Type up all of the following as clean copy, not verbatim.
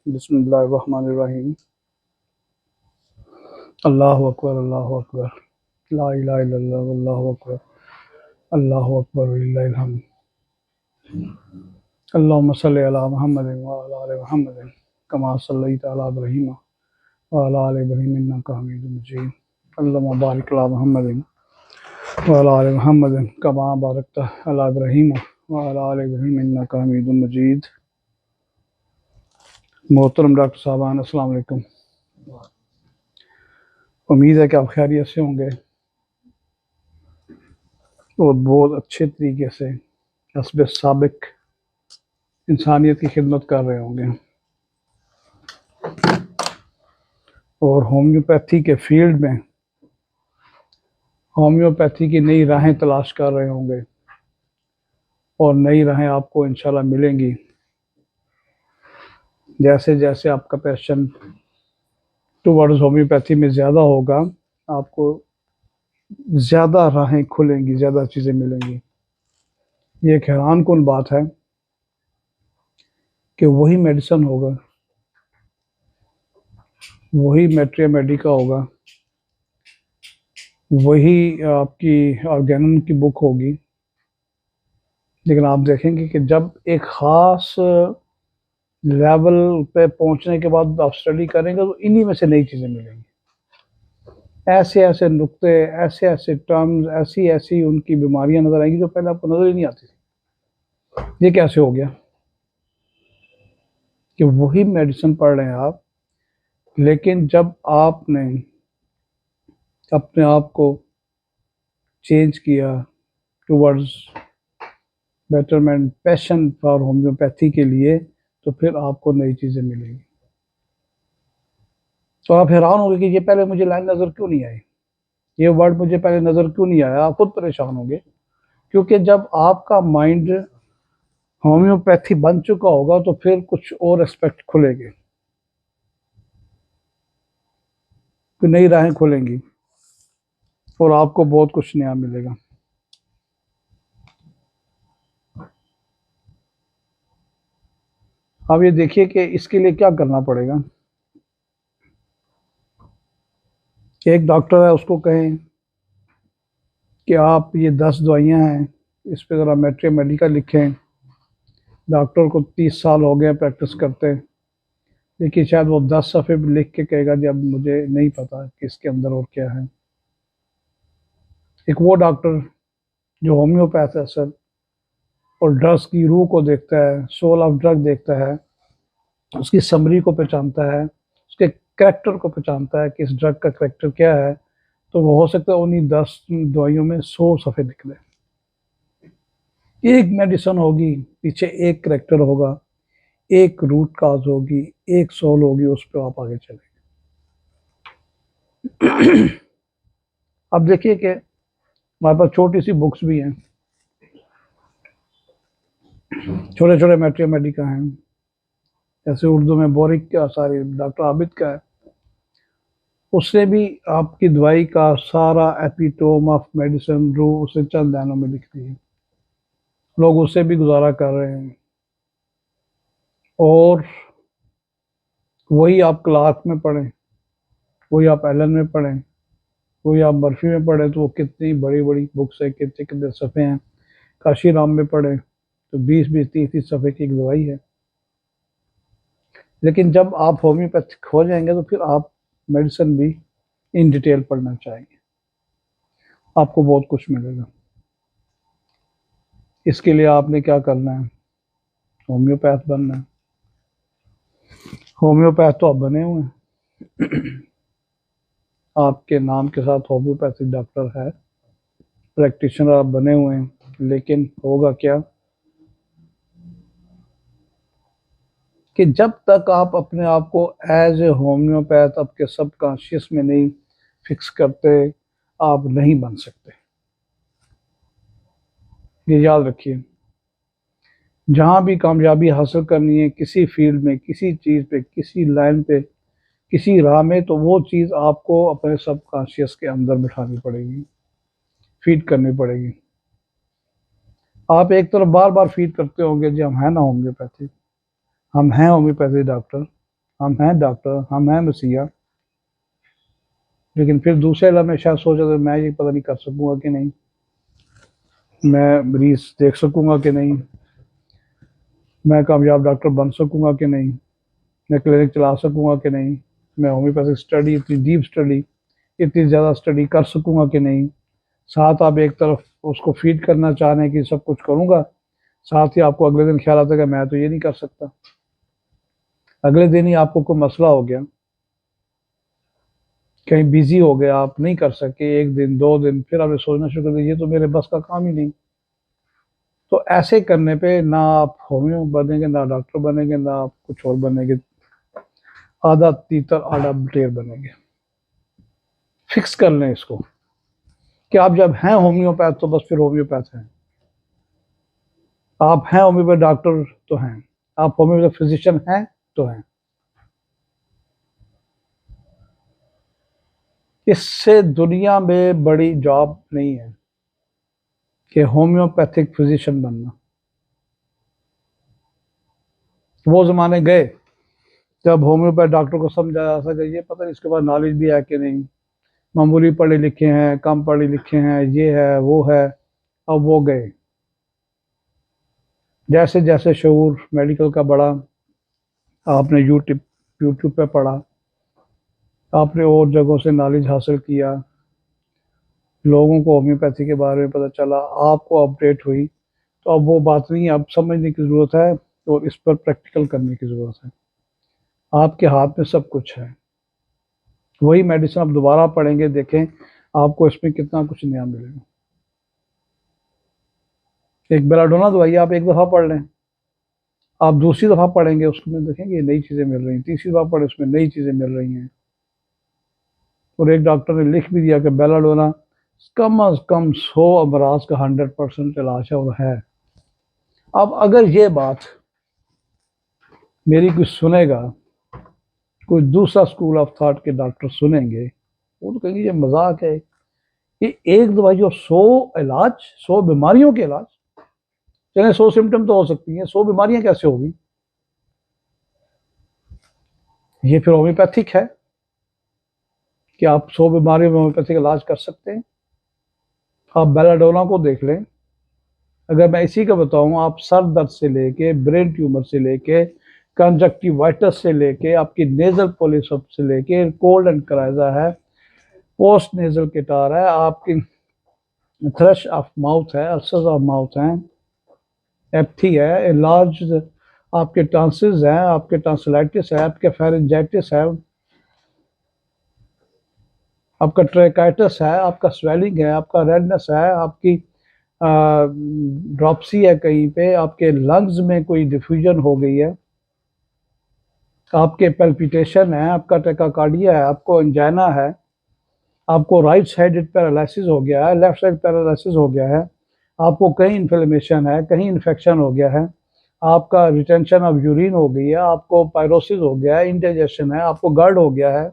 बिस्मिल्लाहिर्रहमानिर्रहीम। अल्लाहु अकबर, अल्लाहु अकबर, ला इलाहा इल्लल्लाह, वल्लाहु अकबर, अल्लाहु अकबर वलिल्लाहिल हम्द। अल्लाहुम्मा सल्लि अला मुहम्मदिन व अला आलि मुहम्मदिन कमा सल्लैता अला इब्राहीम व अला आलि इब्राहीम इन्नका हमीदुम मजीद। अल्लाहुम्मा बारिक अला मुहम्मदिन व अला आलि मुहम्मदिन कमा बारकता अला इब्राहीम व अला आलि इब्राहीम इन्नका हमीदुम मजीद। मोहतरम डॉक्टर साहबान, अस्सलाम वालेकुम। उम्मीद है कि आप खैरियत से होंगे और बहुत अच्छे तरीके से हस्ब साबिक इंसानियत की खिदमत कर रहे होंगे और होम्योपैथी के फील्ड में होम्योपैथी की नई राहें तलाश कर रहे होंगे और नई राहें आपको इंशाल्लाह मिलेंगी। जैसे जैसे आपका पैशन टुवर्ड्स होम्योपैथी में ज़्यादा होगा, आपको ज़्यादा राहें खुलेंगी, ज़्यादा चीज़ें मिलेंगी। ये एक हैरान कुन बात है कि वही मेडिसिन होगा, वही मैट्रिया मेडिका होगा, वही आपकी ऑर्गेनन की बुक होगी, लेकिन आप देखेंगे कि जब एक ख़ास लेवल पे पहुंचने के बाद आप स्टडी करेंगे तो इन्हीं में से नई चीज़ें मिलेंगी। ऐसे ऐसे नुक्ते, ऐसे ऐसे टर्म्स, ऐसी ऐसी उनकी बीमारियां नज़र आएंगी जो पहले आपको नज़र ही नहीं आती थी। ये कैसे हो गया कि वही मेडिसिन पढ़ रहे हैं आप, लेकिन जब आपने अपने आप को चेंज किया towards betterment, passion for homeopathy के लिए, तो फिर आपको नई चीज़ें मिलेंगी। तो आप हैरान होंगे कि ये पहले मुझे लाइन नज़र क्यों नहीं आई, ये वर्ड मुझे पहले नज़र क्यों नहीं आया। आप खुद परेशान होंगे, क्योंकि जब आपका माइंड होम्योपैथी बन चुका होगा तो फिर कुछ और एस्पेक्ट खुलेंगे, तो नई राहें खुलेंगी और आपको बहुत कुछ नया मिलेगा। अब ये देखिए कि इसके लिए क्या करना पड़ेगा। एक डॉक्टर है, उसको कहें कि आप ये 10 दवाइयाँ हैं, इस पे ज़रा मैट्रिया मेडिका लिखें। डॉक्टर को 30 साल हो गए प्रैक्टिस करते, लेकिन शायद वो 10 सफ़े भी लिख के कहेगा जी अब मुझे नहीं पता कि इसके अंदर और क्या है। एक वो डॉक्टर जो होम्योपैथ है सर, और ड्रग्स की रूह को देखता है, सोल ऑफ ड्रग देखता है, उसकी समरी को पहचानता है, उसके करैक्टर को पहचानता है कि इस ड्रग का करैक्टर क्या है, तो वो हो सकता है उन्हीं 10 दवाइयों में 100 सफ़े निकले। एक मेडिसिन होगी, पीछे एक करैक्टर होगा, एक रूट काज होगी, एक सोल होगी, उस पर आप आगे चलेंगे। अब देखिए कि हमारे पास छोटी सी बुक्स भी हैं, छोटे छोटे मैट्रिया मेडिका हैं, जैसे उर्दू में बोरिक का, सारी डॉक्टर आबिद का है। उसने भी आपकी दवाई का सारा एपिटोम ऑफ मेडिसिन रू उसे चंद लाइनों में लिख दी है। लोग उससे भी गुजारा कर रहे हैं, और वही आप क्लार्क में पढ़ें, वही आप एलन में पढ़ें, वही आप बर्फी में पढ़ें, तो वो कितनी बड़ी बड़ी बुक्स है, कितने कितने सफ़े हैं। काशी राम में पढ़ें तो 20-20, 30-30 सफ़े की एक दवाई है। लेकिन जब आप होम्योपैथिक हो जाएंगे तो फिर आप मेडिसिन भी इन डिटेल पढ़ना चाहेंगे, आपको बहुत कुछ मिलेगा। इसके लिए आपने क्या करना है, होम्योपैथ बनना है। होम्योपैथ तो आप बने हुए हैं, आपके नाम के साथ होम्योपैथिक डॉक्टर है, प्रैक्टिशनर आप बने हुए हैं, लेकिन होगा क्या कि जब तक आप अपने आप को एज ए होम्योपैथ आपके सबकॉन्शियस में नहीं फिक्स करते, आप नहीं बन सकते। ये याद रखिए, जहाँ भी कामयाबी हासिल करनी है किसी फील्ड में, किसी चीज़ पे, किसी लाइन पे, किसी राह में, तो वो चीज़ आपको अपने सबकॉन्शियस के अंदर बिठानी पड़ेगी, फीड करनी पड़ेगी। आप एक तरफ बार बार फीड करते होंगे जी हम हैं ना होम्योपैथी, हम हैं होम्योपैथी डॉक्टर, हम हैं डॉक्टर, हम हैं मसीहा, लेकिन फिर दूसरे लम्हे शायद सोचा तो मैं ये पता नहीं कर सकूंगा कि नहीं, मैं मरीज देख सकूंगा कि नहीं, मैं कामयाब डॉक्टर बन सकूंगा कि नहीं, मैं क्लिनिक चला सकूंगा कि नहीं, मैं होम्योपैथिक स्टडी, इतनी डीप स्टडी, इतनी ज़्यादा स्टडी कर सकूंगा कि नहीं। साथ आप एक तरफ उसको फीड करना चाह रहे हैं कि सब कुछ करूंगा, साथ ही आपको अगले दिन ख्याल आता है कि मैं तो ये नहीं कर सकता। अगले दिन ही आपको कोई मसला हो गया, कहीं बिजी हो गया, आप नहीं कर सके, एक दिन 2 दिन, फिर आपने सोचना शुरू कर दिया ये तो मेरे बस का काम ही नहीं। तो ऐसे करने पे ना आप होम्यो बनेंगे, ना डॉक्टर बनेंगे, ना आप कुछ और बनेंगे, आधा तीतर आधा बटेर बनेंगे। फिक्स कर लें इसको कि आप जब हैं होम्योपैथ तो बस फिर होम्योपैथ हैं, आप हैं होम्योपैथ डॉक्टर तो हैं, आप होम्योपैथ फिजिशियन हैं तो हैं। इससे दुनिया में बड़ी जॉब नहीं है कि होम्योपैथिक फिजिशियन बनना। वो ज़माने गए जब होम्योपैथ डॉक्टर को समझा जा सके ये पता नहीं इसके पास नॉलेज भी है कि नहीं, मामूली पढ़े लिखे हैं, कम पढ़े लिखे हैं, ये है वो है। अब वो गए, जैसे जैसे शऊर मेडिकल का बढ़ा, आपने यूट्यूब यूट्यूब पे पढ़ा, आपने और जगहों से नॉलेज हासिल किया, लोगों को होम्योपैथी के बारे में पता चला, आपको अपडेट हुई, तो अब वो बात नहीं है, अब समझने की ज़रूरत है और इस पर प्रैक्टिकल करने की ज़रूरत है। आपके हाथ में सब कुछ है, वही मेडिसिन आप दोबारा पढ़ेंगे, देखें आपको इसमें कितना कुछ नया मिलेगा। एक बेलाडोना दवाई आप एक दफ़ा पढ़ लें, आप दूसरी दफ़ा पढ़ेंगे उसमें देखेंगे नई चीज़ें मिल रही हैं, तीसरी दफ़ा पढ़े उसमें नई चीज़ें मिल रही हैं। और एक डॉक्टर ने लिख भी दिया कि बेलाडोना कम अज़ कम 100 अमराज का 100% इलाज है और है। अब अगर ये बात मेरी कोई सुनेगा, कोई दूसरा स्कूल ऑफ थॉट के डॉक्टर सुनेंगे, वो तो कहेंगे ये मजाक है, ये एक दवाई और 100 इलाज, 100 बीमारियों के इलाज। चले 100 सिम्टम तो हो सकती हैं, 100 बीमारियां कैसे होगी? ये फिर होम्योपैथिक है कि आप 100 बीमारियों में होम्योपैथिक इलाज कर सकते हैं? आप बेलाडोना को देख लें, अगर मैं इसी का बताऊं, आप सर दर्द से लेके, ब्रेन ट्यूमर से लेके, कंजक्टिवाइटिस से लेके, आपकी नेजल पॉलिप से लेके, कोल्ड एंड कराइजा है, पोस्ट नेजल किटार है, आपकी थ्रश ऑफ माउथ है, अल्सर्स ऑफ माउथ हैं, एप्थी है, लार्ज आपके टॉन्सिल्स हैं, आपके टॉन्सिलाइटिस है, आपके फेरेंजाइटिस है, आपका ट्रेकाइटिस है, आपका स्वेलिंग है, आपका रेडनेस है, आपकी ड्रॉपसी है, कहीं पे आपके लंग्स में कोई डिफ्यूजन हो गई है, आपके पेल्पिटेशन है, आपका टेकाकार्डिया है, आपको एंजाइना है, आपको राइट साइडेड पैरालिसिस हो गया है, लेफ्ट साइड पैरालिसिस हो गया है, आपको कहीं इन्फ्लेमेशन है, कहीं इन्फेक्शन हो गया है, आपका रिटेंशन ऑफ यूरिन हो गई है, आपको पायरोसिस हो गया है, इंडाइजेशन है, आपको गर्ड हो गया है,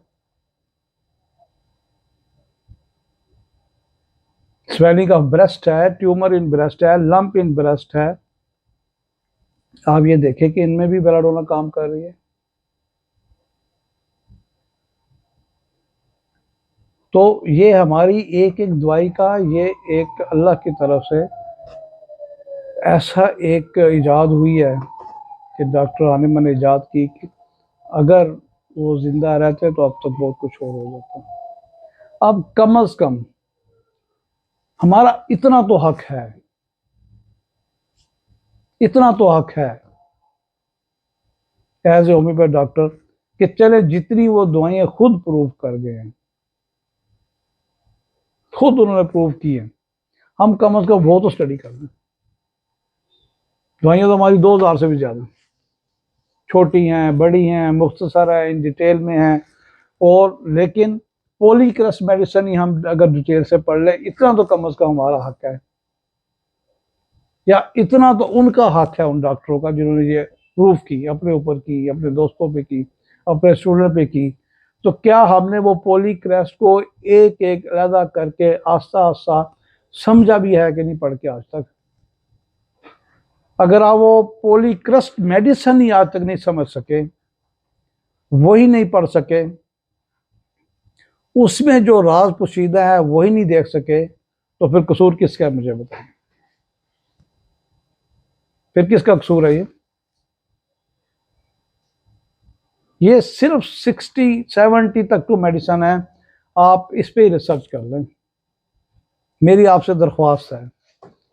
स्वेलिंग ऑफ ब्रेस्ट है, ट्यूमर इन ब्रेस्ट है, लंप इन ब्रेस्ट है। आप ये देखें कि इनमें भी बेलाडोना काम कर रही है। तो ये हमारी एक एक दवाई का, ये एक अल्लाह की तरफ से ऐसा एक इजाद हुई है कि डॉक्टर हानिमन ने इजाद की कि अगर वो जिंदा रहते तो अब तक बहुत कुछ और हो जाता। अब कम अज कम हमारा इतना तो हक है, इतना तो हक है एज ए होम्योपैथ डॉक्टर कि चले जितनी वो दवाइयां खुद प्रूव कर गए हैं, खुद उन्होंने प्रूव की है, हम कम अज कम वो तो स्टडी कर लें। दवाइयां तो हमारी 2000 से भी ज़्यादा, छोटी हैं, बड़ी हैं, मुख्तसर है, इन डिटेल में हैं, और लेकिन पॉलीक्रस मेडिसिन ही हम अगर डिटेल से पढ़ ले, इतना तो कम अज कम हमारा हक है, या इतना तो उनका हक है उन डॉक्टरों का जिन्होंने ये प्रूफ की, अपने ऊपर की, अपने दोस्तों पे की, अपने स्टूडेंट पे की। तो क्या हमने वो पॉलीक्रस्ट को एक एक अलहदा करके आस्ता आस्ता समझा भी है कि नहीं पढ़ के आज तक? अगर आप वो पॉलीक्रस्ट मेडिसिन ही आज तक नहीं समझ सके, वही नहीं पढ़ सके, उसमें जो राज पोशीदा है वही नहीं देख सके, तो फिर कसूर किसका है मुझे बताएं? फिर किसका कसूर है ये सिर्फ 60-70 तक तो मेडिसिन है, आप इस पे ही रिसर्च कर लें। मेरी आपसे दरख्वास्त है,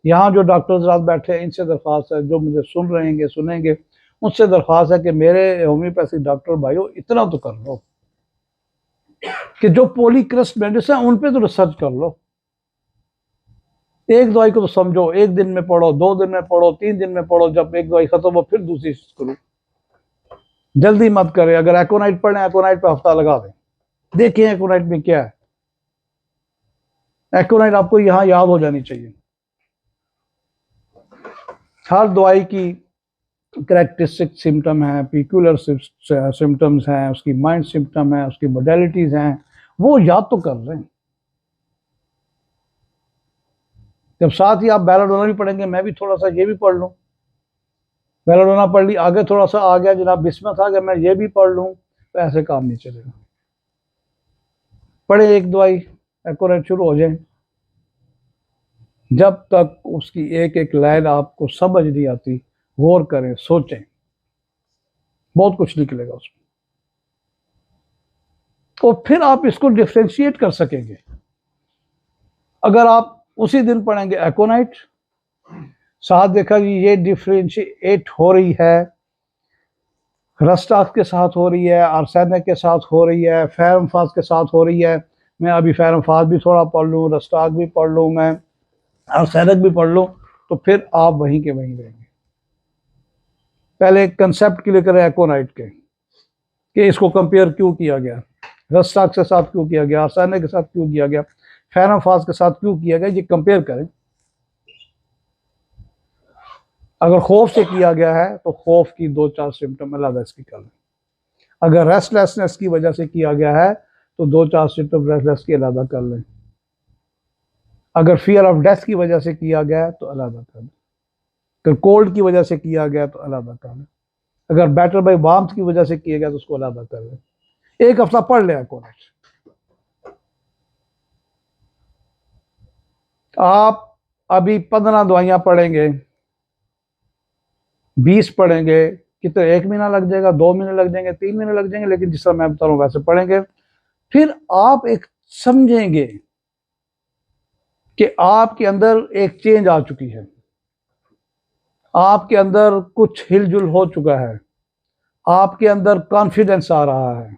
यहाँ जो डॉक्टर्स रात बैठे हैं इनसे दरख्वास्त है, जो मुझे सुन रहे हैं सुनेंगे उनसे दरख्वास्त है कि मेरे होम्योपैथिक डॉक्टर भाइयों इतना तो कर लो कि जो पॉलीक्रस्ट मेडिसिन उन पे तो रिसर्च कर लो। एक दवाई को तो समझो, एक दिन में पढ़ो, 2 दिन में पढ़ो, 3 दिन में पढ़ो, जब एक दवाई खत्म हो फिर दूसरी करो। जल्दी मत करें। अगर एकोनाइट पढ़े, एकोनाइट पे हफ्ता लगा दें, देखिए एकोनाइट में क्या है। एकोनाइट आपको यहां याद हो जानी चाहिए। हर दवाई की करेक्टरिस्टिक सिम्टम है, पिक्यूलर सिम्टम्स हैं, उसकी माइंड सिम्टम है, उसकी मोडेलिटीज हैं, वो याद तो कर लें। जब साथ ही आप बेलाडोना भी पढ़ेंगे, मैं भी थोड़ा सा ये भी पढ़ लूँ, बेलाडोना पढ़ ली, आगे थोड़ा सा आ गया जनाब बिस्मत आ गया, मैं ये भी पढ़ लूँ, तो ऐसे काम नहीं चलेगा। पढ़े एक दवाई, एकोनाइट शुरू हो जाए, जब तक उसकी एक एक लाइन आपको समझ नहीं आती, गौर करें, सोचें, बहुत कुछ निकलेगा उसमें, और फिर आप इसको डिफ्रेंशिएट कर सकेंगे। अगर आप उसी दिन पढ़ेंगे एकोनाइट, साथ देखा जी ये डिफ्रेंशिएट हो रही है, रस्टाक्स के साथ हो रही है, आर्सेनिक के साथ हो रही है, फेरमफास के साथ हो रही है, मैं अभी फेरमफास भी थोड़ा पढ़ लूँ, रस्टाक भी पढ़ लूँ, मैं आर्सेनिक भी पढ़ लूँ, तो फिर आप वहीं के वहीं रहेंगे। पहले कंसेप्ट क्लियर करें एकोनाइट के कि इसको कंपेयर क्यों किया गया, रस्टाक के साथ क्यों किया गया, आर्सेनिक के साथ क्यों किया गया, फेरमफास के साथ क्यों किया गया, ये कंपेयर करें। अगर खौफ से किया गया है तो खौफ की 2-4 सिम्टम अलग इसकी कर लें। अगर रेस्टलेसनेस की वजह से किया गया है तो 2-4 सिम्टम रेस्टलेस की अलग कर लें। अगर फियर ऑफ डेथ की वजह से किया गया है तो अलग कर लें। अगर कोल्ड की वजह से किया गया तो अलग कर लें। अगर बैटर बाई वार्मथ की वजह से किया गया तो उसको अलग कर लें। एक हफ्ता पढ़ लें कोनेट। आप अभी 15 दवाइयां पढ़ेंगे, 20 पढ़ेंगे, कितने 1 महीना लग जाएगा, 2 महीने लग जाएंगे, 3 महीने लग जाएंगे, लेकिन जिस तरह मैं बता रहा हूँ वैसे पढ़ेंगे, फिर आप एक समझेंगे कि आपके अंदर एक चेंज आ चुकी है, आपके अंदर कुछ हिलजुल हो चुका है, आपके अंदर कॉन्फिडेंस आ रहा है,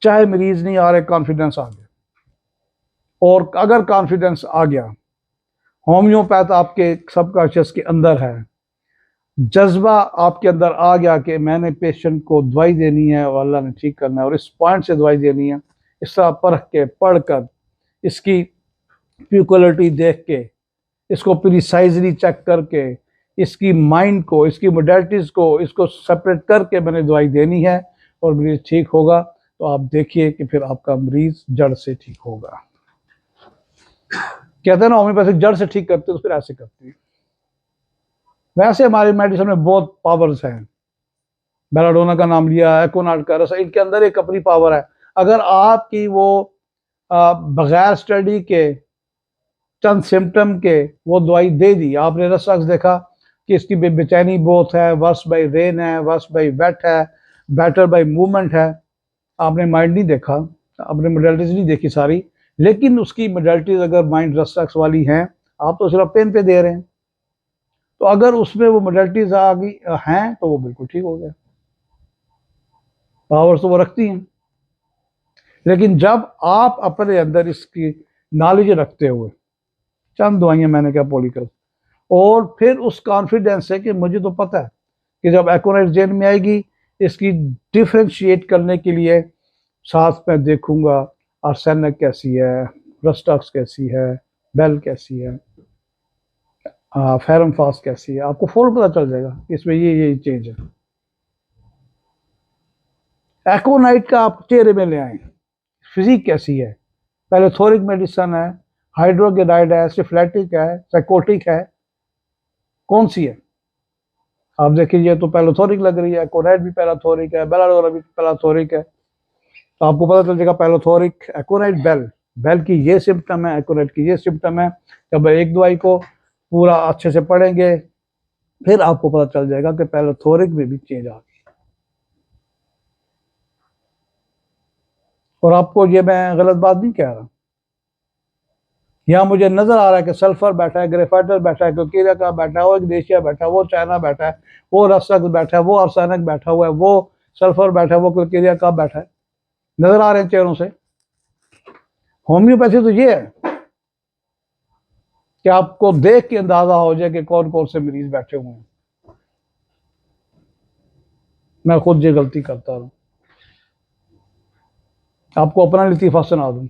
चाहे मरीज नहीं आ रहे, कॉन्फिडेंस आ गया। और अगर कॉन्फिडेंस आ गया, होम्योपैथ आपके सबकॉन्शियस के अंदर है, जज्बा आपके अंदर आ गया कि मैंने पेशेंट को दवाई देनी है और अल्लाह ने ठीक करना है और इस पॉइंट से दवाई देनी है, इस तरह परख के, पढ़कर, इसकी प्यूक्लिटी देख के, इसको प्रिसाइजली चेक करके, इसकी माइंड को, इसकी मोडेलिटीज़ को, इसको सेपरेट करके मैंने दवाई देनी है और मरीज ठीक होगा, तो आप देखिए कि फिर आपका मरीज जड़ से ठीक होगा। कहते हैं ना होम्योपैथिक जड़ से ठीक करते, तो फिर ऐसे करते हैं। वैसे हमारी मेडिसिन में बहुत पावर्स हैं, बेलाडोना का नाम लिया, एकोनाट का रस, इनके अंदर एक अपनी पावर है। अगर आपकी वो बगैर स्टडी के चंद सिम्टम के वो दवाई दे दी, आपने रस देखा कि इसकी बेचैनी बहुत है, वर्स बाई रेन है, वर्स बाई वेट है, बेटर बाई मूवमेंट है, आपने माइंड नहीं देखा, आपने मोडेलिटीज नहीं देखी सारी, लेकिन उसकी मोडेलिटीज अगर माइंड रस वाली हैं, आप तो सिर्फ पेन पे दे रहे हैं, तो अगर उसमें वो मोडेलिटीज आ गई हैं तो वो बिल्कुल ठीक हो गया, पावर्स तो वो रखती हैं। लेकिन जब आप अपने अंदर इसकी नॉलेज रखते हुए, चंद दवाइयां मैंने क्या पॉलीकल, और फिर उस कॉन्फिडेंस है कि मुझे तो पता है कि जब एकोनाइट जेन में आएगी, इसकी डिफ्रेंशिएट करने के लिए साथ में देखूंगा आर्सेनिक कैसी है, रस्टॉक्स कैसी है, बेल कैसी है, फेरमफास कैसी है, आपको फौरन पता चल जाएगा इसमें ये चेंज है। एकोनाइट का आप चेहरे में ले आए, फिजिक कैसी है, पहले थोरिक मेडिसिन है, हाइड्रोगेनाइड है, सिफ्लेटिक है, साइकोटिक है, कौन सी है, आप देखिए ये तो पैलोथोरिक लग रही है, एकोनाइट भी पैलोथोरिक है, बेलाडोरा भी पैलोथोरिक है। तो आपको पता चल जाएगा पैलोथोरिक, एकोनाइट, बेल की ये सिम्टम है, एकोनाइट की ये सिम्टम है। जब एक दवाई को पूरा अच्छे से पढ़ेंगे फिर आपको पता चल जाएगा कि पैलोथोरिक में भी चेंज आ गई। और आपको ये मैं गलत बात नहीं कह रहा, यहाँ मुझे नजर आ रहा है कि सल्फर बैठा है, ग्रेफाइटर बैठा है, क्लोकेरिया का बैठा है, वो इग्नेशिया बैठा है, वो चाइना बैठा है, वो रसक बैठा है, वो आर्सेनिक बैठा हुआ है, वो सल्फर बैठा है, वो क्लोकेरिया का बैठा है, नजर आ रहे हैं चेहरों से। होम्योपैथी तो ये है कि आपको देख के अंदाजा हो जाए कि कौन कौन से मरीज बैठे हुए हैं। मैं खुद ये गलती करता हूँ। आपको अपना लतीफा सुना दूं,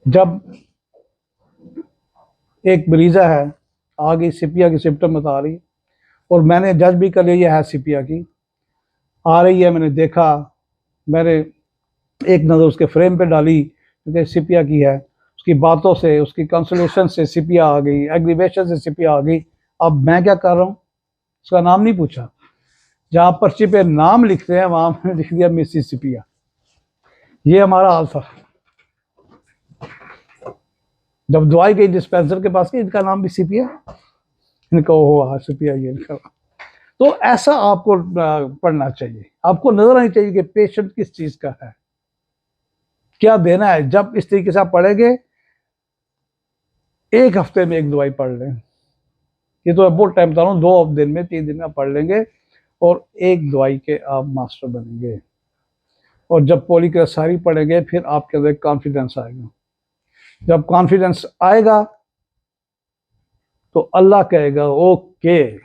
जब एक मरीजा है आगे सिपिया की सिम्टम बता रही है और मैंने जज भी कर लिया है सिपिया की आ रही है, मैंने देखा, मैंने एक नज़र उसके फ्रेम पे डाली क्योंकि सिपिया की है, उसकी बातों से, उसकी कंसलेशन से सिपिया आ गई, एग्रीवेशन से सिपिया आ गई। अब मैं क्या कर रहा हूँ, उसका नाम नहीं पूछा, जहाँ पर्ची पे नाम लिखते हैं वहां मैंने लिख दिया मिसिस सिपिया। ये हमारा हाल था। जब दवाई गई डिस्पेंसर के पास, इनका नाम भी सिपिया, इनका हो हाँ सिपिया ये इनका। तो ऐसा आपको पढ़ना चाहिए, आपको नजर आनी चाहिए कि पेशेंट किस चीज का है, क्या देना है। जब इस तरीके से आप पढ़ेंगे, एक हफ्ते में एक दवाई पढ़ लें, ये तो बहुत टाइम बता रहा हूँ, 2 दिन में 3 दिन में आप पढ़ लेंगे और एक दवाई के आप मास्टर बनेंगे। और जब पॉलीक्रेसारी पढ़ेंगे फिर आपके अंदर कॉन्फिडेंस आएगा। जब कॉन्फिडेंस आएगा तो अल्लाह कहेगा ओके,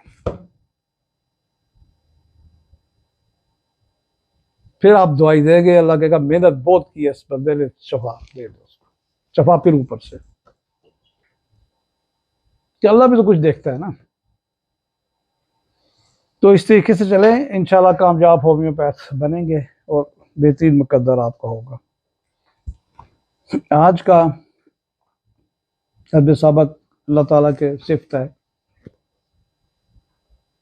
फिर आप दवाई देंगे, अल्लाह कहेगा मेहनत बहुत की है इस बंदे ने, शफा दे दो उसको, शफा फिर ऊपर से, कि अल्लाह भी तो कुछ देखता है ना। तो इस तरीके से चले, इंशाल्लाह कामयाब होम्योपैथ बनेंगे और बेहतरीन मुकद्दर आपका होगा। आज का अब सबक अल्लाह ताला के सिफ्त है,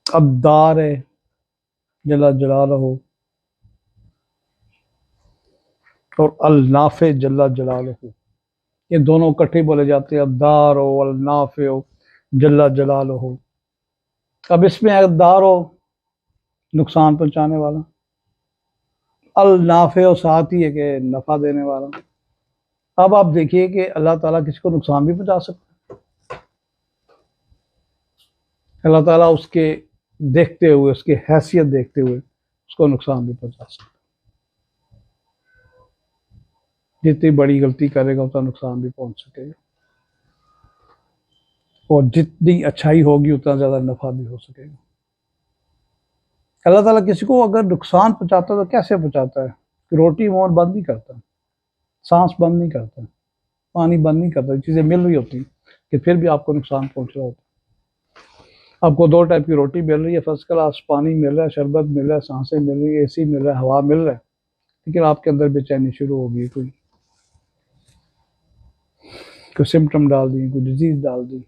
अब्दार जल्ला जलालहू और अल नाफे जल्ला जलालहू, ये दोनों इकट्ठे बोले जाते हैं, अब्दार हो अल नाफे हो जल्ला जलालहू। अब इसमें अब्दार हो नुकसान पहुंचाने वाला, अल नाफे हो साथ ही है कि नफा देने वाला। अब आप देखिए कि अल्लाह ताला किसी को नुकसान भी पहुंचा सकता है, अल्लाह ताला उसके देखते हुए, उसकी हैसियत देखते हुए उसको नुकसान भी पहुंचा सकता है। जितनी बड़ी गलती करेगा उतना नुकसान भी पहुंच सकेगा, और जितनी अच्छाई होगी उतना ज़्यादा नफा भी हो सकेगा। अल्लाह ताला किसी को अगर नुकसान पहुंचाता है तो कैसे पहुंचाता है, रोटी मोहन बंद नहीं करता, सांस बंद नहीं करता, पानी बंद नहीं करता, चीज़ें मिल रही होती कि फिर भी आपको नुकसान पहुंच रहा होता। आपको 2 टाइप की रोटी मिल रही है, फर्स्ट क्लास पानी मिल रहा है, शरबत मिल रहा है, सांसें मिल रही है, एसी मिल रहा है, हवा मिल रहा है, लेकिन आपके अंदर बेचैनी शुरू होगी, कोई सिम्टम डाल दी, कोई डिजीज डाल दी।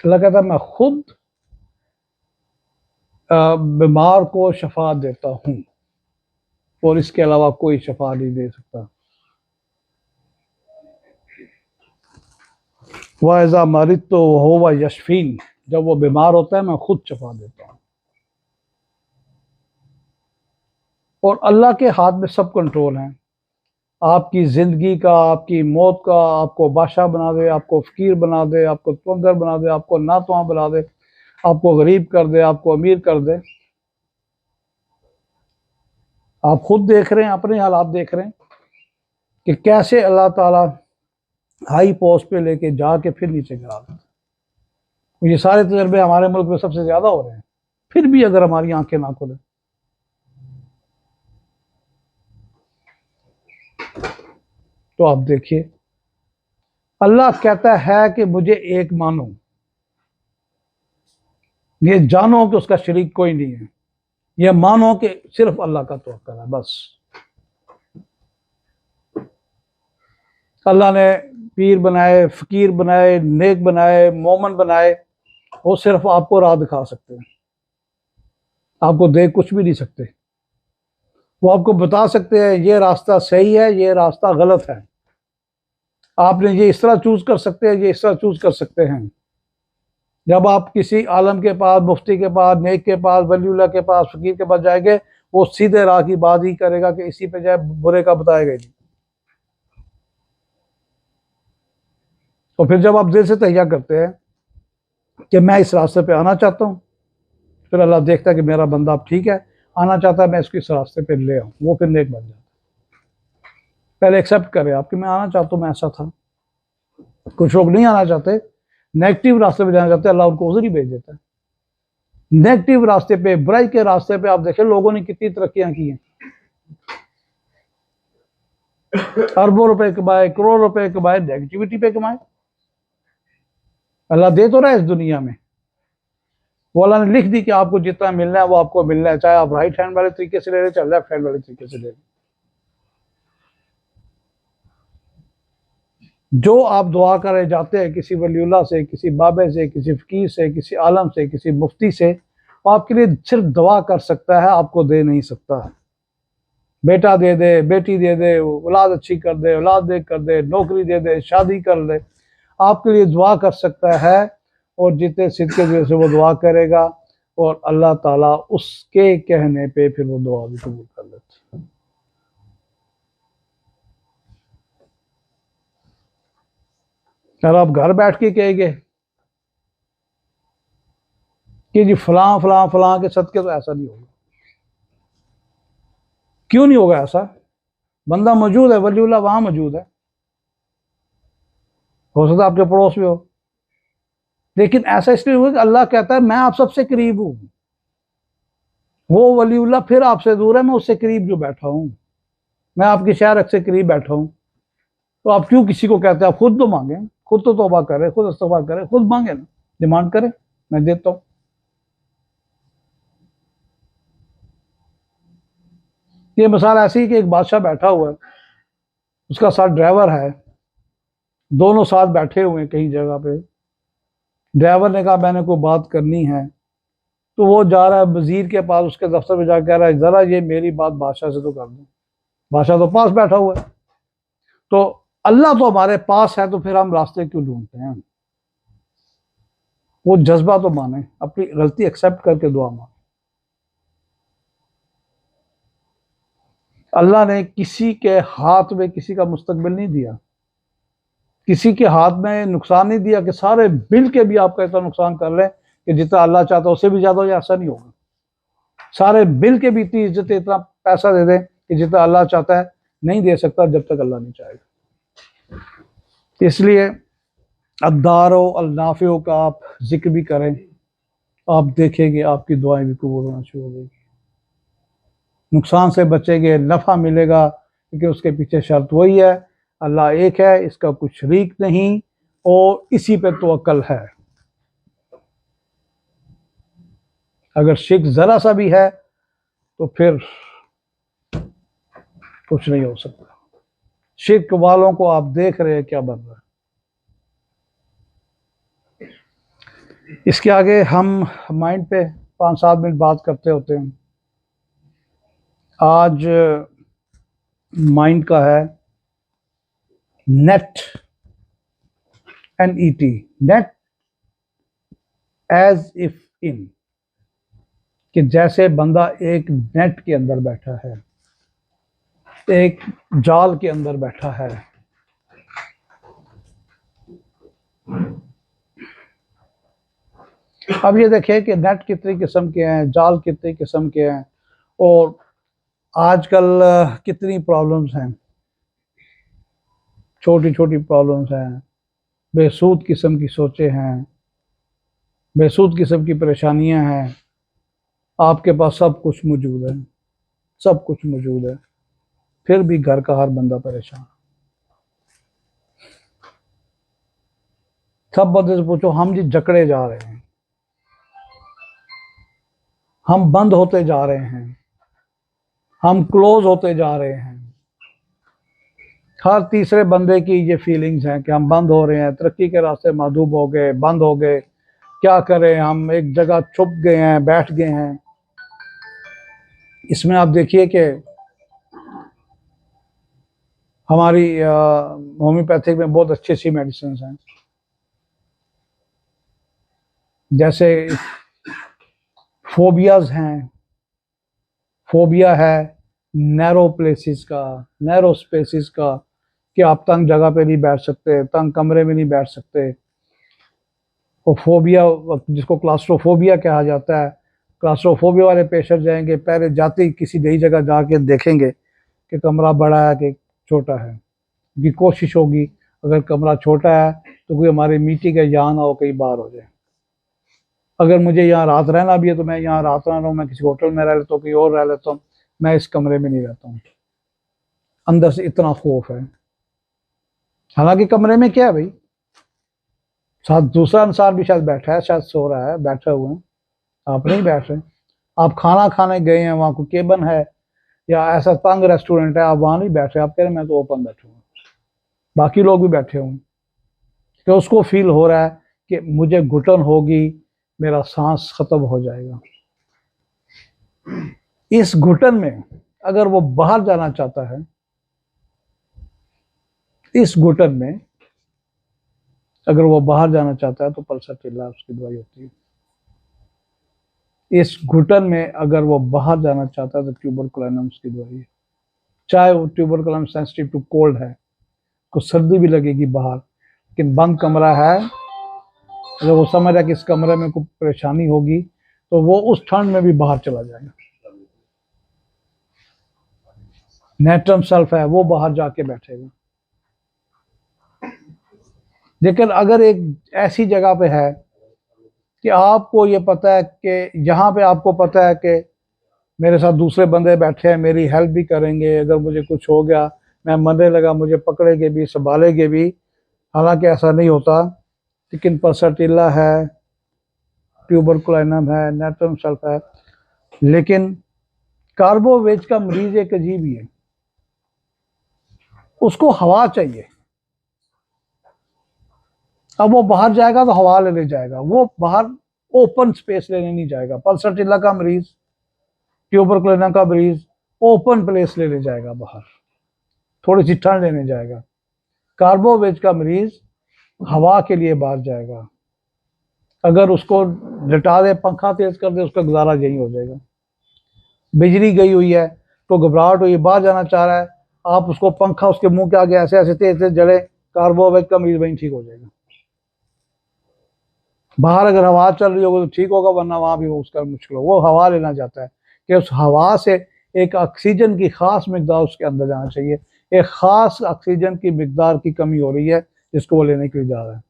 अल्लाह कहता है मैं खुद बीमार को शफा देता हूँ और इसके अलावा कोई शफा नहीं दे सकता। वाइजा मरिद तो हो व यशफीन, जब वो बीमार होता है मैं खुद शफा देता हूँ। और अल्लाह के हाथ में सब कंट्रोल है, आपकी ज़िंदगी का, आपकी मौत का, आपको बादशाह बना दे, आपको फ़कीर बना दे, आपको तवंगर बना दे, आपको नातवां बना दे, आपको गरीब कर दे, आपको अमीर कर दे। आप खुद देख रहे हैं, अपने हालात देख रहे हैं कि कैसे अल्लाह ताला हाई पोस्ट पे लेके जाके फिर नीचे गिरा देता। ये सारे तजर्बे हमारे मुल्क में सबसे ज़्यादा हो रहे हैं, फिर भी अगर हमारी आंखें ना खुले तो आप देखिए, अल्लाह कहता है कि मुझे एक मानो, ये जानो कि उसका शरीक कोई नहीं है, ये मानो कि सिर्फ अल्लाह का तवक्कुल है बस। अल्लाह ने पीर बनाए, फकीर बनाए, नेक बनाए, मोमन बनाए, वो सिर्फ आपको राह दिखा सकते हैं, आपको देख कुछ भी नहीं सकते। वो आपको बता सकते हैं ये रास्ता सही है, ये रास्ता गलत है, आपने ये इस तरह चूज कर सकते हैं, ये इस तरह चूज कर सकते हैं। जब आप किसी आलम के पास, मुफ्ती के पास, नेक के पास, वलीउल्लाह के पास, फकीर के पास जाएंगे, वो सीधे राह की बात ही करेगा कि इसी पे जाए, बुरे का बताएगा नहीं। तो फिर जब आप दिल से तैयार करते हैं कि मैं इस रास्ते पे आना चाहता हूँ, फिर अल्लाह देखता है कि मेरा बंदा अब ठीक है, आना चाहता है, मैं इसको इस रास्ते पे ले आऊँ, वो फिर नेक बन जाता है। पहले एक्सेप्ट करें आप कि मैं आना चाहता हूँ, मैं ऐसा था। कुछ लोग नहीं आना चाहते, नेगेटिव रास्ते पे जाना चाहते हैं, अल्लाह उनको उधर ही भेज देता है। नेगेटिव रास्ते पे, बुराई के रास्ते पे आप देखें लोगों ने कितनी तरक्कियां की हैं, अरबों रुपए कमाए, करोड़ रुपए कमाए, नेगेटिविटी पे कमाए। अल्लाह दे तो रहा है इस दुनिया में, वो अल्लाह ने लिख दी कि आपको जितना मिलना है वो आपको मिलना है, चाहे आप राइट हैंड वाले तरीके से ले रहे, चाहे लेफ्ट हैंड वाले तरीके से ले रहे। जो आप दुआ करे जाते हैं किसी वलीउल्लाह से, किसी बाबे से, किसी फकीर से, किसी आलम से, किसी मुफ्ती से, वो आपके लिए सिर्फ दुआ कर सकता है, आपको दे नहीं सकता। बेटा दे दे, बेटी दे दे, औलाद अच्छी कर दे, औलाद देख कर दे, नौकरी दे दे, शादी कर दे, आपके लिए दुआ कर सकता है। और जितने सिद्के दिल से वो दुआ करेगा, और अल्लाह ताला उसके कहने पे फिर वो दुआ भी कबूल कर लेते हैं। अगर आप घर बैठ के कहेंगे कि जी फलां फलां फलां के सदके, तो ऐसा नहीं होगा। क्यों नहीं होगा ऐसा? बंदा मौजूद है, वलीउल्लाह वहां मौजूद है, हो सकता है आपके पड़ोस में हो, लेकिन ऐसा इसलिए हुआ कि अल्लाह कहता है मैं आप सबसे करीब हूं। वो वलीउल्लाह फिर आपसे दूर है, मैं उससे करीब जो बैठा हूं, मैं आपकी शायरक से करीब बैठा हूं। तो आप क्यों किसी को कहते हैं? आप खुद तो मांगे, खुद तो तौबा करें, खुद इस्तग़फ़ार करें, खुद मांगे ना, डिमांड करें, मैं देता हूं। ये मिसाल ऐसी है कि एक बादशाह बैठा हुआ है, उसका साथ ड्राइवर है, दोनों साथ बैठे हुए हैं कहीं जगह पे। ड्राइवर ने कहा मैंने कोई बात करनी है, तो वो जा रहा है वजीर के पास, उसके दफ्तर में जाकर कह रहा है जरा ये मेरी बात बादशाह से तो कर दो। बादशाह तो पास बैठा हुआ है। तो अल्लाह तो हमारे पास है, तो फिर हम रास्ते क्यों ढूंढते हैं? वो जज्बा तो माने, अपनी गलती एक्सेप्ट करके दुआ माने। अल्लाह ने किसी के हाथ में किसी का मुस्तकबिल नहीं दिया, किसी के हाथ में नुकसान नहीं दिया कि सारे मिल के भी आपका इतना नुकसान कर लें कि जितना अल्लाह चाहता है उससे भी ज्यादा हो, ऐसा नहीं होगा। सारे मिल के भी इतनी इज्जत, इतना पैसा दे दें कि जितना अल्लाह चाहता है, नहीं दे सकता जब तक अल्लाह नहीं चाहेगा। इसलिए अद्दारो अल-नाफिओ का आप जिक्र भी करें, आप देखेंगे आपकी दुआएं भी कबूल होना शुरू हो गई। नुकसान से बचेंगे, नफ़ा मिलेगा, क्योंकि उसके पीछे शर्त वही है, अल्लाह एक है, इसका कुछ शरीक नहीं, और इसी पे तवक्कल है। अगर शिर्क जरा सा भी है तो फिर कुछ नहीं हो सकता। शिर्क वालों को आप देख रहे हैं क्या बन रहा है। इसके आगे हम माइंड पे 5-7 मिनट बात करते होते हैं। आज माइंड का है net, NET, net as if in, कि जैसे बंदा एक नेट के अंदर बैठा है, एक जाल के अंदर बैठा है। अब ये देखिए कि नेट कितनी किस्म के हैं, जाल कितनी किस्म के हैं, और आजकल कितनी प्रॉब्लम्स हैं, छोटी छोटी प्रॉब्लम्स हैं, बेसूद किस्म की सोचें हैं, बेसूद किस्म की परेशानियां हैं। आपके पास सब कुछ मौजूद है, सब कुछ मौजूद है, फिर भी घर का हर बंदा परेशान। सब बंदे से पूछो, हम जी जकड़े जा रहे हैं, हम बंद होते जा रहे हैं, हम क्लोज होते जा रहे हैं, हर तीसरे बंदे की ये फीलिंग्स हैं कि हम बंद हो रहे हैं, तरक्की के रास्ते मधूब हो गए, बंद हो गए, क्या करें, हम एक जगह छुप गए हैं, बैठ गए हैं। इसमें आप देखिए कि हमारी होम्योपैथिक में बहुत अच्छी अच्छी मेडिसिन हैं, जैसे फोबियाज हैं। फोबिया है नैरो प्लेसेस का, नैरो स्पेसिस का, कि आप तंग जगह पे नहीं बैठ सकते, तंग कमरे में नहीं बैठ सकते। वो फोबिया, जिसको क्लास्ट्रोफोबिया कहा जाता है। क्लास्ट्रोफोबिया वाले पेशेंट जाएंगे, पहले जाते ही किसी नई जगह जाके देखेंगे कि कमरा बड़ा है कि छोटा है। उनकी कोशिश होगी अगर कमरा छोटा है तो कोई हमारी मीटिंग का यहाँ ना हो, कहीं बाहर हो जाए। अगर मुझे यहाँ रात रहना भी है तो मैं यहाँ रात ना रहूँ, मैं किसी होटल में रह लेता हूँ, कहीं और रह लेता हूँ, मैं इस कमरे में नहीं रहता हूँ। अंदर से इतना खौफ है। हालांकि कमरे में क्या है भाई, साथ दूसरा इंसान भी शायद बैठा है, शायद सो रहा है, बैठे हुए हैं, आप नहीं बैठ रहे। आप खाना खाने गए हैं, वहाँ को केबन है या ऐसा तंग रेस्टोरेंट है, आप वहाँ नहीं बैठ रहे, आप कह रहे मैं तो ओपन बैठूंगा, बाकी लोग भी बैठे हुए। तो उसको फील हो रहा है कि मुझे घुटन होगी, मेरा सांस खत्म हो जाएगा। इस घुटन में अगर वो बाहर जाना चाहता है, इस घुटन में अगर वो बाहर जाना चाहता है तो पल्साटिल्ला उसकी दवाई होती है। इस घुटन में अगर वो बाहर जाना चाहता है तो ट्यूबरकुलोसिस उसकी दवाई है। चाहे वो ट्यूबरकुलोसिस सेंसिटिव टू कोल्ड है, तो सर्दी भी लगेगी बाहर, लेकिन बंद कमरा है, अगर वो समझ रहा है कि इस कमरे में कोई परेशानी होगी तो वो उस ठंड में भी बाहर चला जाएगा। नेट्रम सल्फ है, वो बाहर जाके बैठेगा। लेकिन अगर एक ऐसी जगह पे है कि आपको ये पता है कि यहाँ पे आपको पता है कि मेरे साथ दूसरे बंदे बैठे हैं, मेरी हेल्प भी करेंगे, अगर मुझे कुछ हो गया, मैं मरने लगा, मुझे पकड़ेंगे भी, संभालेंगे भी, हालांकि ऐसा नहीं होता, लेकिन पल्साटिल्ला है, ट्यूबरकुलोसिस है, नेट्रम सल्फ है। लेकिन कार्बोवेज का मरीज एक अजीब ही है, उसको हवा चाहिए। अब वो बाहर जाएगा तो हवा लेने जाएगा, वो बाहर ओपन स्पेस लेने नहीं जाएगा। पल्साटिल्ला का मरीज, ट्यूबरकुलोसिस का मरीज ओपन प्लेस लेने जाएगा, बाहर थोड़ी सी ठंड लेने जाएगा। कार्बोवेज का मरीज हवा के लिए बाहर जाएगा। अगर उसको लिटा दे, पंखा तेज कर दे, उसका गुजारा यही हो जाएगा। बिजली गई हुई है तो घबराहट हुई, बाहर जाना चाह रहा है, आप उसको पंखा उसके मुंह के आगे ऐसे ऐसे तेज तेज जले, कार्बोवेज का मरीज वहीं ठीक हो जाएगा। बाहर अगर हवा चल रही होगी तो ठीक होगा, वरना वहां भी वो उसका मुश्किल हो। वो हवा लेना चाहता है कि उस हवा से एक ऑक्सीजन की खास मिकदार उसके अंदर जाना चाहिए। एक खास ऑक्सीजन की मिकदार की कमी हो रही है, जिसको वो लेने के लिए जा रहा है।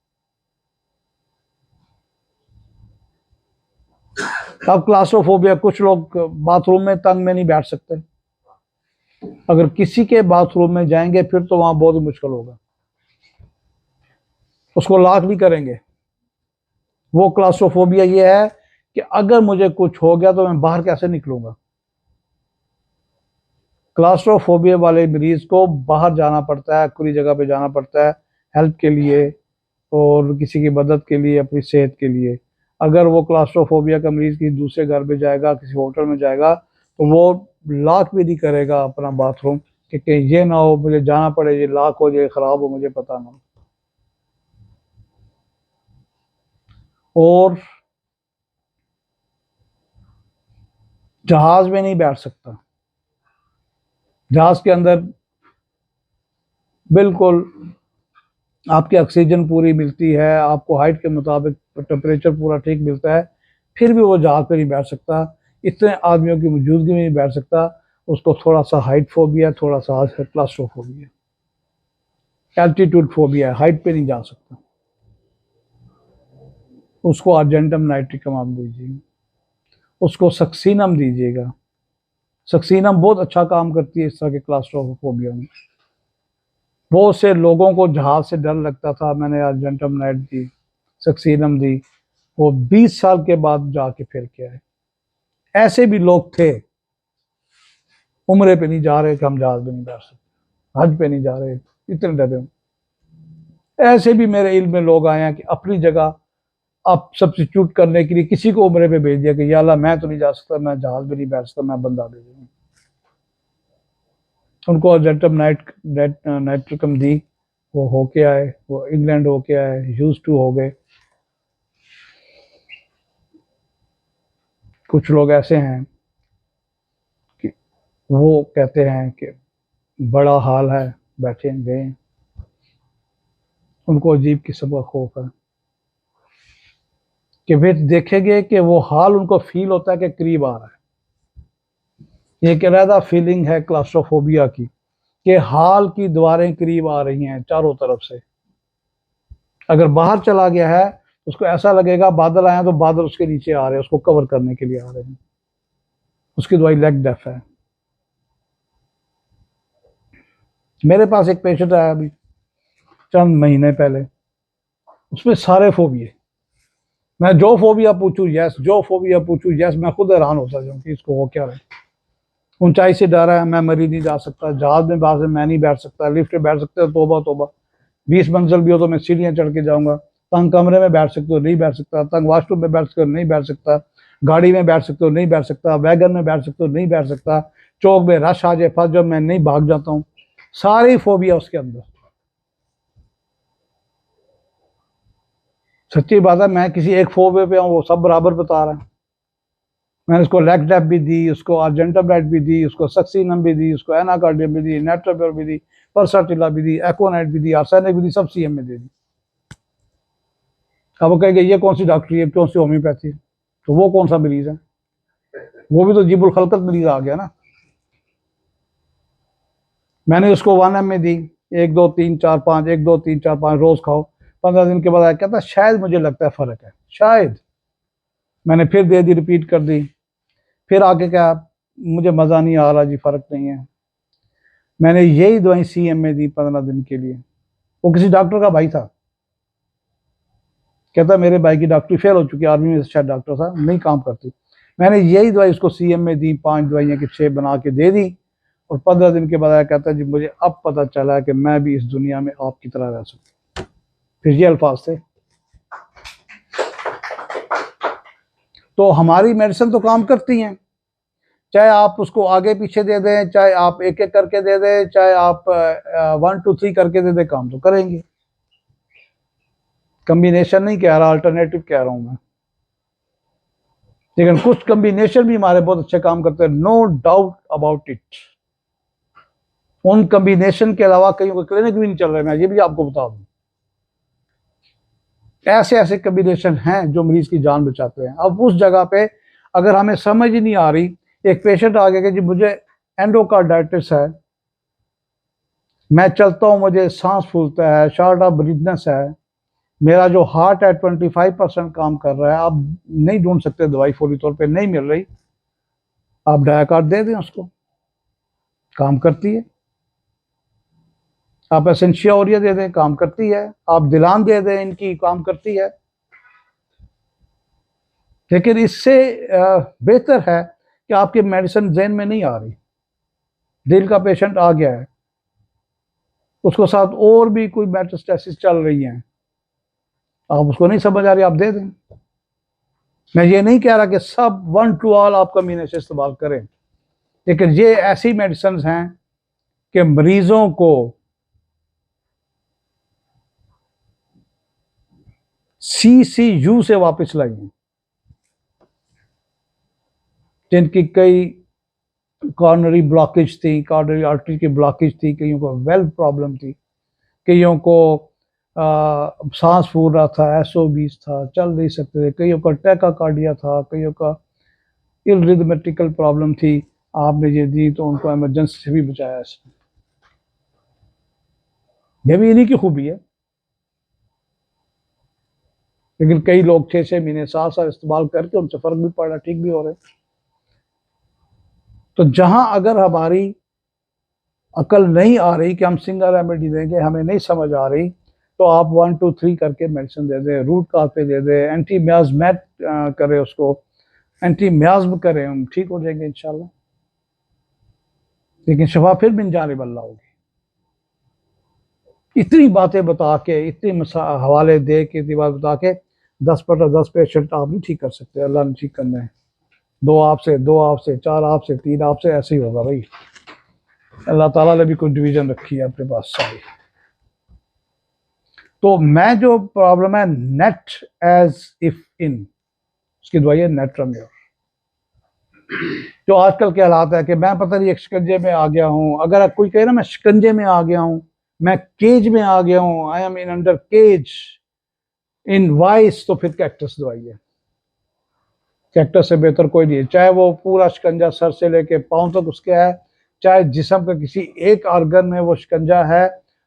अब क्लास्ट्रोफोबिया, कुछ लोग बाथरूम में तंग में नहीं बैठ सकते, अगर किसी के बाथरूम में जाएंगे फिर तो वहां बहुत मुश्किल होगा, उसको लॉक भी करेंगे। वो क्लास्ट्रोफोबिया ये है कि अगर मुझे कुछ हो गया तो मैं बाहर कैसे निकलूंगा। क्लास्ट्रोफोबिया वाले मरीज को बाहर जाना पड़ता है, खुली जगह पे जाना पड़ता है हेल्प के लिए और किसी की मदद के लिए, अपनी सेहत के लिए। अगर वो क्लास्ट्रोफोबिया का मरीज किसी दूसरे घर में जाएगा, किसी होटल में जाएगा, तो वो लॉक भी नहीं करेगा अपना बाथरूम कि कहीं ये ना हो मुझे जाना पड़े, ये लॉक हो जाए, खराब हो, मुझे पता ना हो। और जहाज में नहीं बैठ सकता, जहाज के अंदर बिल्कुल आपकी ऑक्सीजन पूरी मिलती है, आपको हाइट के मुताबिक टेम्परेचर पूरा ठीक मिलता है, फिर भी वो जहाज पे नहीं बैठ सकता, इतने आदमियों की मौजूदगी में नहीं बैठ सकता। उसको थोड़ा सा हाइट फोबिया, थोड़ा सा क्लास्ट्रोफोबिया, एल्टीट्यूड फोबिया, हाइट पे नहीं जा सकता। उसको अर्जेंटम नाइट्रिकम आप दीजिए, उसको सक्सीनम दीजिएगा। सक्सीनम बहुत अच्छा काम करती है इस तरह के क्लास्ट्रोफोबिया में। बहुत से लोगों को जहाज से डर लगता था, मैंने अर्जेंटम नाइट दी, सक्सीनम दी, वो 20 साल के बाद जाके फिर के आए। ऐसे भी लोग थे, उम्रे पे नहीं जा रहे कि हम जहाज पे नहीं बैठ सकते, हज पे नहीं जा रहे, इतने डरे हूँ। ऐसे भी मेरे इल्म में लोग आए हैं कि अपनी जगह आप सब्स्टिट्यूट करने के लिए किसी को उम्रे पे भेज दिया कि या अल्लाह मैं तो नहीं जा सकता, मैं जहाज में नहीं बैठ सकता, मैं बंदा भेजूंगा। उनको अर्जेंटम नाइट्रिकम दी, वो होके आए, वो इंग्लैंड होके आए, यूज टू हो गए। कुछ लोग ऐसे हैं कि वो कहते हैं कि बड़ा हाल है, बैठे गए, उनको अजीब किस्म का खौफ है कि वे देखेंगे कि वो हाल उनको फील होता है कि करीब आ रहा है। ये एक अलग फीलिंग है क्लास्ट्रोफोबिया की, कि हाल की दीवारें करीब आ रही हैं चारों तरफ से। अगर बाहर चला गया है तो उसको ऐसा लगेगा बादल आए तो बादल उसके नीचे आ रहे हैं, उसको कवर करने के लिए आ रहे हैं। उसकी दवाई लेग डेफ है। मेरे पास एक पेशेंट आया अभी चंद महीने पहले, उसमें सारे फोबिए। मैं जो फोबिया पूछूं यस, जो फोबिया पूछूं यस, मैं खुद हैरान हो सकता हूँ कि इसको हो क्या रहा है। ऊंचाई से डर है, मैं मरी नहीं जा सकता, जहाज में बाहर से मैं नहीं बैठ सकता, लिफ्ट में बैठ सकते हो तोबा तोबा, 20 मंजिल भी हो तो मैं सीढ़ियां चढ़ के जाऊंगा। तंग कमरे में बैठ सकते हो नहीं बैठ सकता, तंग वॉशरूम में बैठ सकते हो नहीं बैठ सकता, गाड़ी में बैठ सकते हो नहीं बैठ सकता, वैगन में बैठ सकते हो नहीं बैठ सकता, चौक में रश आ जाए फंस जाओ मैं नहीं भाग जाता हूँ। सारी फोबिया उसके अंदर। सच्ची बात है, मैं किसी एक फोबिया पे हूँ, वो सब बराबर बता रहा है। मैंने उसको लेगडेप भी दी, उसको अर्जेंटाब्लाइट भी दी, उसको सक्सीनम भी दी, उसको एनाकार्डियम भी दी, नेट्रोबियर भी दी, परसाटिला भी दी, एकोनाइट भी दी, आर्सेनिक भी दी, सब सीएम में दे दी। अब वो कहेंगे ये कौन सी डॉक्टरी है, कौन सी होम्योपैथी, तो वो कौन सा मरीज है? वो भी तो जीबुल खलकत मरीज आ गया ना। मैंने उसको 1 एम में दी, 1 2 3 4 5, 1 2 3 4 5 रोज खाओ। 15 दिन के बाद आया, कहता शायद मुझे लगता है फर्क है, शायद। मैंने फिर दे दी, रिपीट कर दी। फिर आके क्या, मुझे मजा नहीं आ रहा जी, फर्क नहीं है। मैंने यही दवाई सीएम में दी 15 दिन के लिए। वो किसी डॉक्टर का भाई था, कहता मेरे भाई की डॉक्टरी फेल हो चुकी, आर्मी में शायद डॉक्टर था, नहीं काम करती। मैंने यही दवाई उसको सीएम में दी, 5 दवाइयाँ की 6 बना के दे दी। और 15 दिन के बाद आया, कहता जी मुझे अब पता चला कि मैं भी इस दुनिया में आपकी तरह रह सकता। फिर ये अल्फाज थे। तो हमारी मेडिसिन तो काम करती हैं, चाहे आप उसको आगे पीछे दे दें, चाहे आप एक एक करके दे दें, चाहे आप 1 2 3 करके दे दें, काम तो करेंगे। कम्बिनेशन नहीं कह रहा, अल्टरनेटिव कह रहा हूं मैं। लेकिन कुछ कम्बिनेशन भी हमारे बहुत अच्छे काम करते हैं, नो डाउट अबाउट इट। उन कम्बिनेशन के अलावा कहीं कोई क्लिनिक भी नहीं चल रहे, मैं ये भी आपको बता दूं। ऐसे ऐसे कम्बिनेशन हैं जो मरीज की जान बचाते हैं। अब उस जगह पे अगर हमें समझ ही नहीं आ रही, एक पेशेंट आ गया कि जी मुझे एंडोकार्डाइटिस है, मैं चलता हूँ मुझे सांस फूलता है, शॉर्ट ऑफ ब्रीथनेस है, मेरा जो हार्ट है 25% काम कर रहा है, आप नहीं ढूंढ सकते, दवाई फौरी तौर पे नहीं मिल रही, आप डायाकार्ड दे दें, उसको काम करती है। आप एसेंशिया ओरिया दे दें, काम करती है। आप दिलान दे दें, इनकी काम करती है। लेकिन इससे बेहतर है कि आपकी मेडिसिन जहन में नहीं आ रही, दिल का पेशेंट आ गया है, उसको साथ और भी कोई मेटास्टेसिस चल रही है, आप उसको नहीं समझ आ रही, आप दे दें। मैं ये नहीं कह रहा कि सब 1 to all आप कम्बिनेशन इस्तेमाल करें, लेकिन ये ऐसी मेडिसिन हैं कि मरीजों को CCU से वापस लाई हैं, जिनकी कई कॉर्नरी ब्लॉकेज थी, कॉर्नरी आर्टरी की ब्लॉकेज थी, कईयों को वेल्व प्रॉब्लम थी, कईयों को सांस फूल रहा था, SO20 था, चल नहीं सकते थे, कईयों का टैकाकार्डिया था, कईयों का इलरिथमेटिकल प्रॉब्लम थी। आपने ये दी तो उनको इमरजेंसी से भी बचाया। ये भी इन्हीं की खूबी है। लेकिन कई लोग 6 6 महीने 7 साल इस्तेमाल करके उनसे फर्क भी पड़ रहा, ठीक भी हो रहे। तो जहां अगर हमारी अकल नहीं आ रही कि हम सिंगल रेमेडी देंगे, हमें नहीं समझ आ रही, तो आप 1 2 3 करके मेडिसिन दे दें, रूट काज पे दे दें, एंटी मियाजमेट करें, उसको एंटी मियाज्म करें, हम ठीक हो जाएंगे इंशाल्लाह। लेकिन शफा फिर बिन जानिब अल्लाह होगी। इतनी बातें बता के, इतनी हवाले दे के, इतनी बात बता के 10 पेशेंट आप नहीं ठीक कर सकते, अल्लाह ने ठीक करना है। 2 आपसे 4 आपसे 3 आपसे, ऐसे ही होगा भाई। अल्लाह ताला ने भी कुछ डिवीजन रखी है अपने पास सारी। तो मैं जो प्रॉब्लम है नेट एज इफ इन, उसकी दवाई है नेट्राम्योर। जो आजकल के हालात है कि मैं पता नहीं एक शिकंजे में आ गया हूँ, अगर कोई कहे ना मैं शिकंजे में आ गया हूँ, मैं केज में आ गया हूँ, I am in under cage in vice, तो फिर कैक्टस दवाई है। कैक्टस से बेहतर कोई नहीं है, चाहे वो पूरा शिकंजा सर से लेके पांव तक उसके है, चाहे जिस्म का किसी एक ऑर्गन में वो शिकंजा है,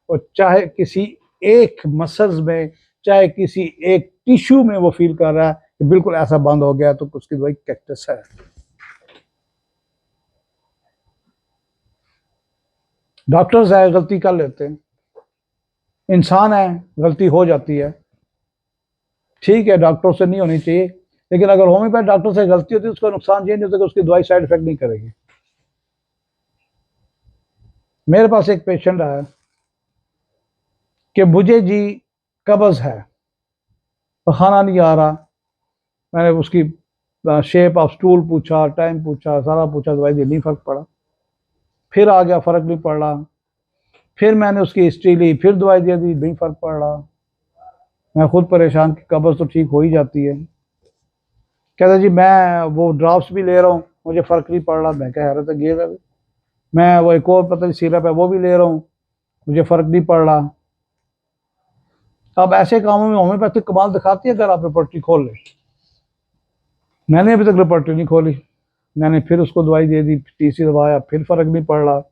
और चाहे किसी एक मसल्स में, चाहे किसी एक टिश्यू में वो फील कर रहा है कि बिल्कुल ऐसा बंद हो गया, तो उसकी दवाई कैक्टस है। डॉक्टर्स है, गलती कर लेते हैं, इंसान है, गलती हो जाती है, ठीक है, डॉक्टर से नहीं होनी चाहिए, लेकिन अगर होम्योपैथ डॉक्टर से गलती होती है, उसका नुकसान ये नहीं होता कि उसकी दवाई साइड इफेक्ट नहीं करेगी। मेरे पास एक पेशेंट आया कि मुझे जी कब्ज है, खाना नहीं आ रहा, मैंने उसकी शेप ऑफ स्टूल पूछा, टाइम पूछा, सारा पूछा, दवाई दी, नहीं फर्क पड़ा। फिर आ गया, फर्क नहीं पड़ रहा, फिर मैंने उसकी हिस्ट्री ली, फिर दवाई दे दी, नहीं फर्क पड़ रहा। मैं खुद परेशान कि कब्ज तो ठीक हो ही जाती है। कहता जी मैं वो ड्रॉप्स भी ले रहा हूँ, मुझे फर्क नहीं पड़ रहा। मैं कह रहा था ये है, मैं वो एक और पता नहीं सिरप है वो भी ले रहा हूँ, मुझे फर्क नहीं पड़ रहा। अब ऐसे कामों में होम्योपैथी कमाल दिखाती है अगर आप रिपोर्टरी खोल ले। मैंने अभी तक रिपोर्टरी नहीं खोली, मैंने फिर उसको दवाई दे दी, तीसरी दवाई, फिर फर्क नहीं पड़ रहा।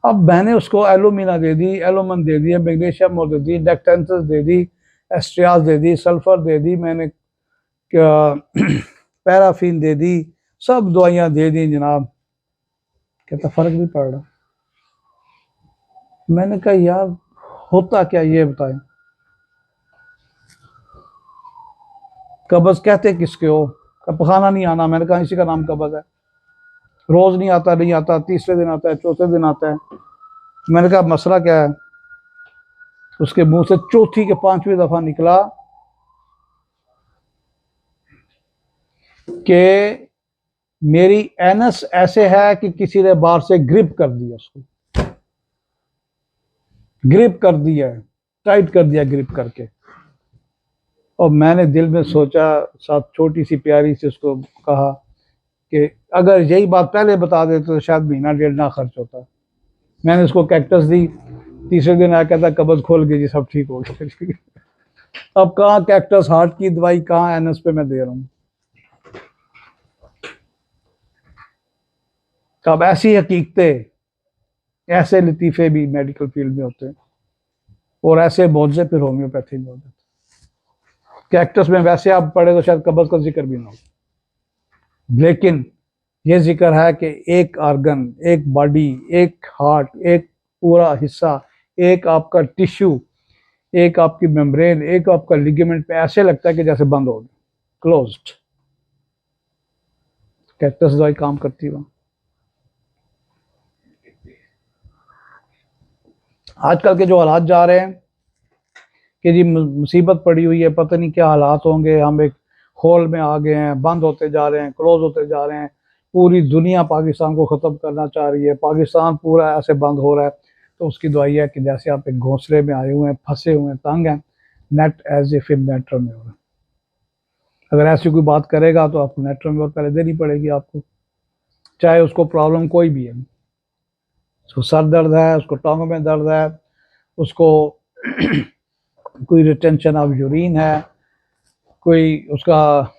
अब मैंने उसको एलोमिना दे दी, एलोमन दे दिया, मैग्नीशियम मोर दे दी, डेक्टेंसस दे दी, एस्ट्रियाज दे दी, सल्फर दे दी, मैंने पैराफिन दे दी, सब दवाइयां दे दी जनाब। कहता फर्क नहीं पड़ रहा। मैंने कहा यार होता क्या ये बताएं, कब्ज कहते किसके हो? पखाना नहीं आना। मैंने कहा इसी का नाम कब्ज है, रोज नहीं आता, नहीं आता, तीसरे दिन आता है, चौथे दिन आता है। मैंने कहा मसला क्या है? उसके मुंह से चौथी के 5वीं दफा निकला कि मेरी एनस ऐसे है कि किसी ने बाहर से ग्रिप कर दिया, उसको ग्रिप कर दिया, टाइट कर दिया ग्रिप करके। और मैंने दिल में सोचा, साथ छोटी सी प्यारी से उसको कहा कि अगर यही बात पहले बता देते तो शायद महीना डेढ़ ना खर्च होता। मैंने उसको कैक्टस दी, तीसरे दिन आया कहता कब्ज खोल गई जी, सब ठीक हो गया। अब कहाँ कैक्टस हार्ट की दवाई, कहाँ एनएस पे मैं दे रहा हूँ। अब ऐसी हकीकतें, ऐसे लतीफ़े भी मेडिकल फील्ड में होते हैं, और ऐसे मौजे फिर होम्योपैथी में होते हैं। कैक्टस में वैसे आप पढ़े तो शायद कब्ज का जिक्र भी ना हो, लेकिन ये जिक्र है कि एक ऑर्गन, एक बॉडी, एक हार्ट, एक पूरा हिस्सा, एक आपका टिश्यू, एक आपकी मेम्ब्रेन, एक आपका लिगामेंट पे ऐसे लगता है कि जैसे बंद हो गया, क्लोज्ड। कैक्टस दवाई काम करती है। आजकल के जो हालात जा रहे हैं कि जी मुसीबत पड़ी हुई है, पता नहीं क्या हालात होंगे, हम एक होल में आ गए हैं, बंद होते जा रहे हैं, क्लोज होते जा रहे हैं, पूरी दुनिया पाकिस्तान को ख़त्म करना चाह रही है, पाकिस्तान पूरा ऐसे बंद हो रहा है। तो उसकी दवाई है कि जैसे आप एक घोंसले में आए हुए हैं, फंसे हुए हैं, तंग हैं, नेट एज ए फिर नेट्राम्योर। अगर ऐसी कोई बात करेगा तो आपको नेट्राम्योर पहले देनी पड़ेगी आपको, चाहे उसको प्रॉब्लम कोई भी है। उसको सर दर्द है, उसको टांगों में दर्द है, उसको कोई रिटेंशन ऑफ यूरिन है, कोई उसका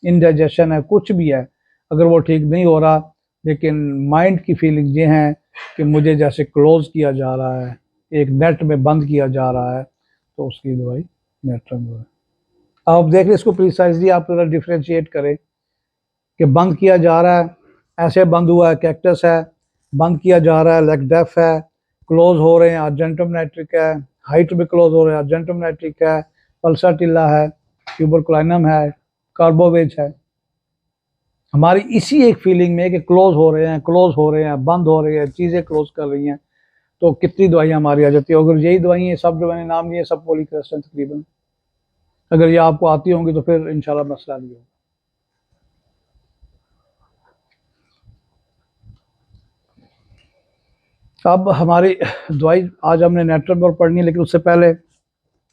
इंडाइजेशन है, कुछ भी है, अगर वो ठीक नहीं हो रहा, लेकिन माइंड की फीलिंग ये है कि मुझे जैसे क्लोज किया जा रहा है, एक नेट में बंद किया जा रहा है, तो उसकी दवाई नेट्राम्योर है। आप देख लें इसको प्रिसाइजली, आप थोड़ा डिफ्रेंशिएट करें कि बंद किया जा रहा है, ऐसे बंद हुआ है, कैक्टस है, बंद किया जा रहा है, लेग डेफ है, क्लोज हो रहे हैं, अर्जेंटम नाइट्रिक है, हाइट में क्लोज हो रहे हैं, अर्जेंटम नाइट्रिक है, पल्साटिल्ला है, ट्यूबरकुलाइनम है, कार्बोवेज है। हमारी इसी एक फीलिंग में कि क्लोज हो रहे हैं, क्लोज हो रहे हैं, बंद हो रहे हैं, चीज़ें क्लोज कर रही हैं, तो कितनी दवाइयाँ हमारी आ जाती है। अगर यही दवाइयाँ सब जो मैंने नाम लिए सब फॉलिक एसिड तकरीबन, अगर ये आपको आती होंगी तो फिर इंशाल्लाह मसला नहीं होगा। अब हमारी दवाई आज हमने नेट्रम और पढ़नी है, लेकिन उससे पहले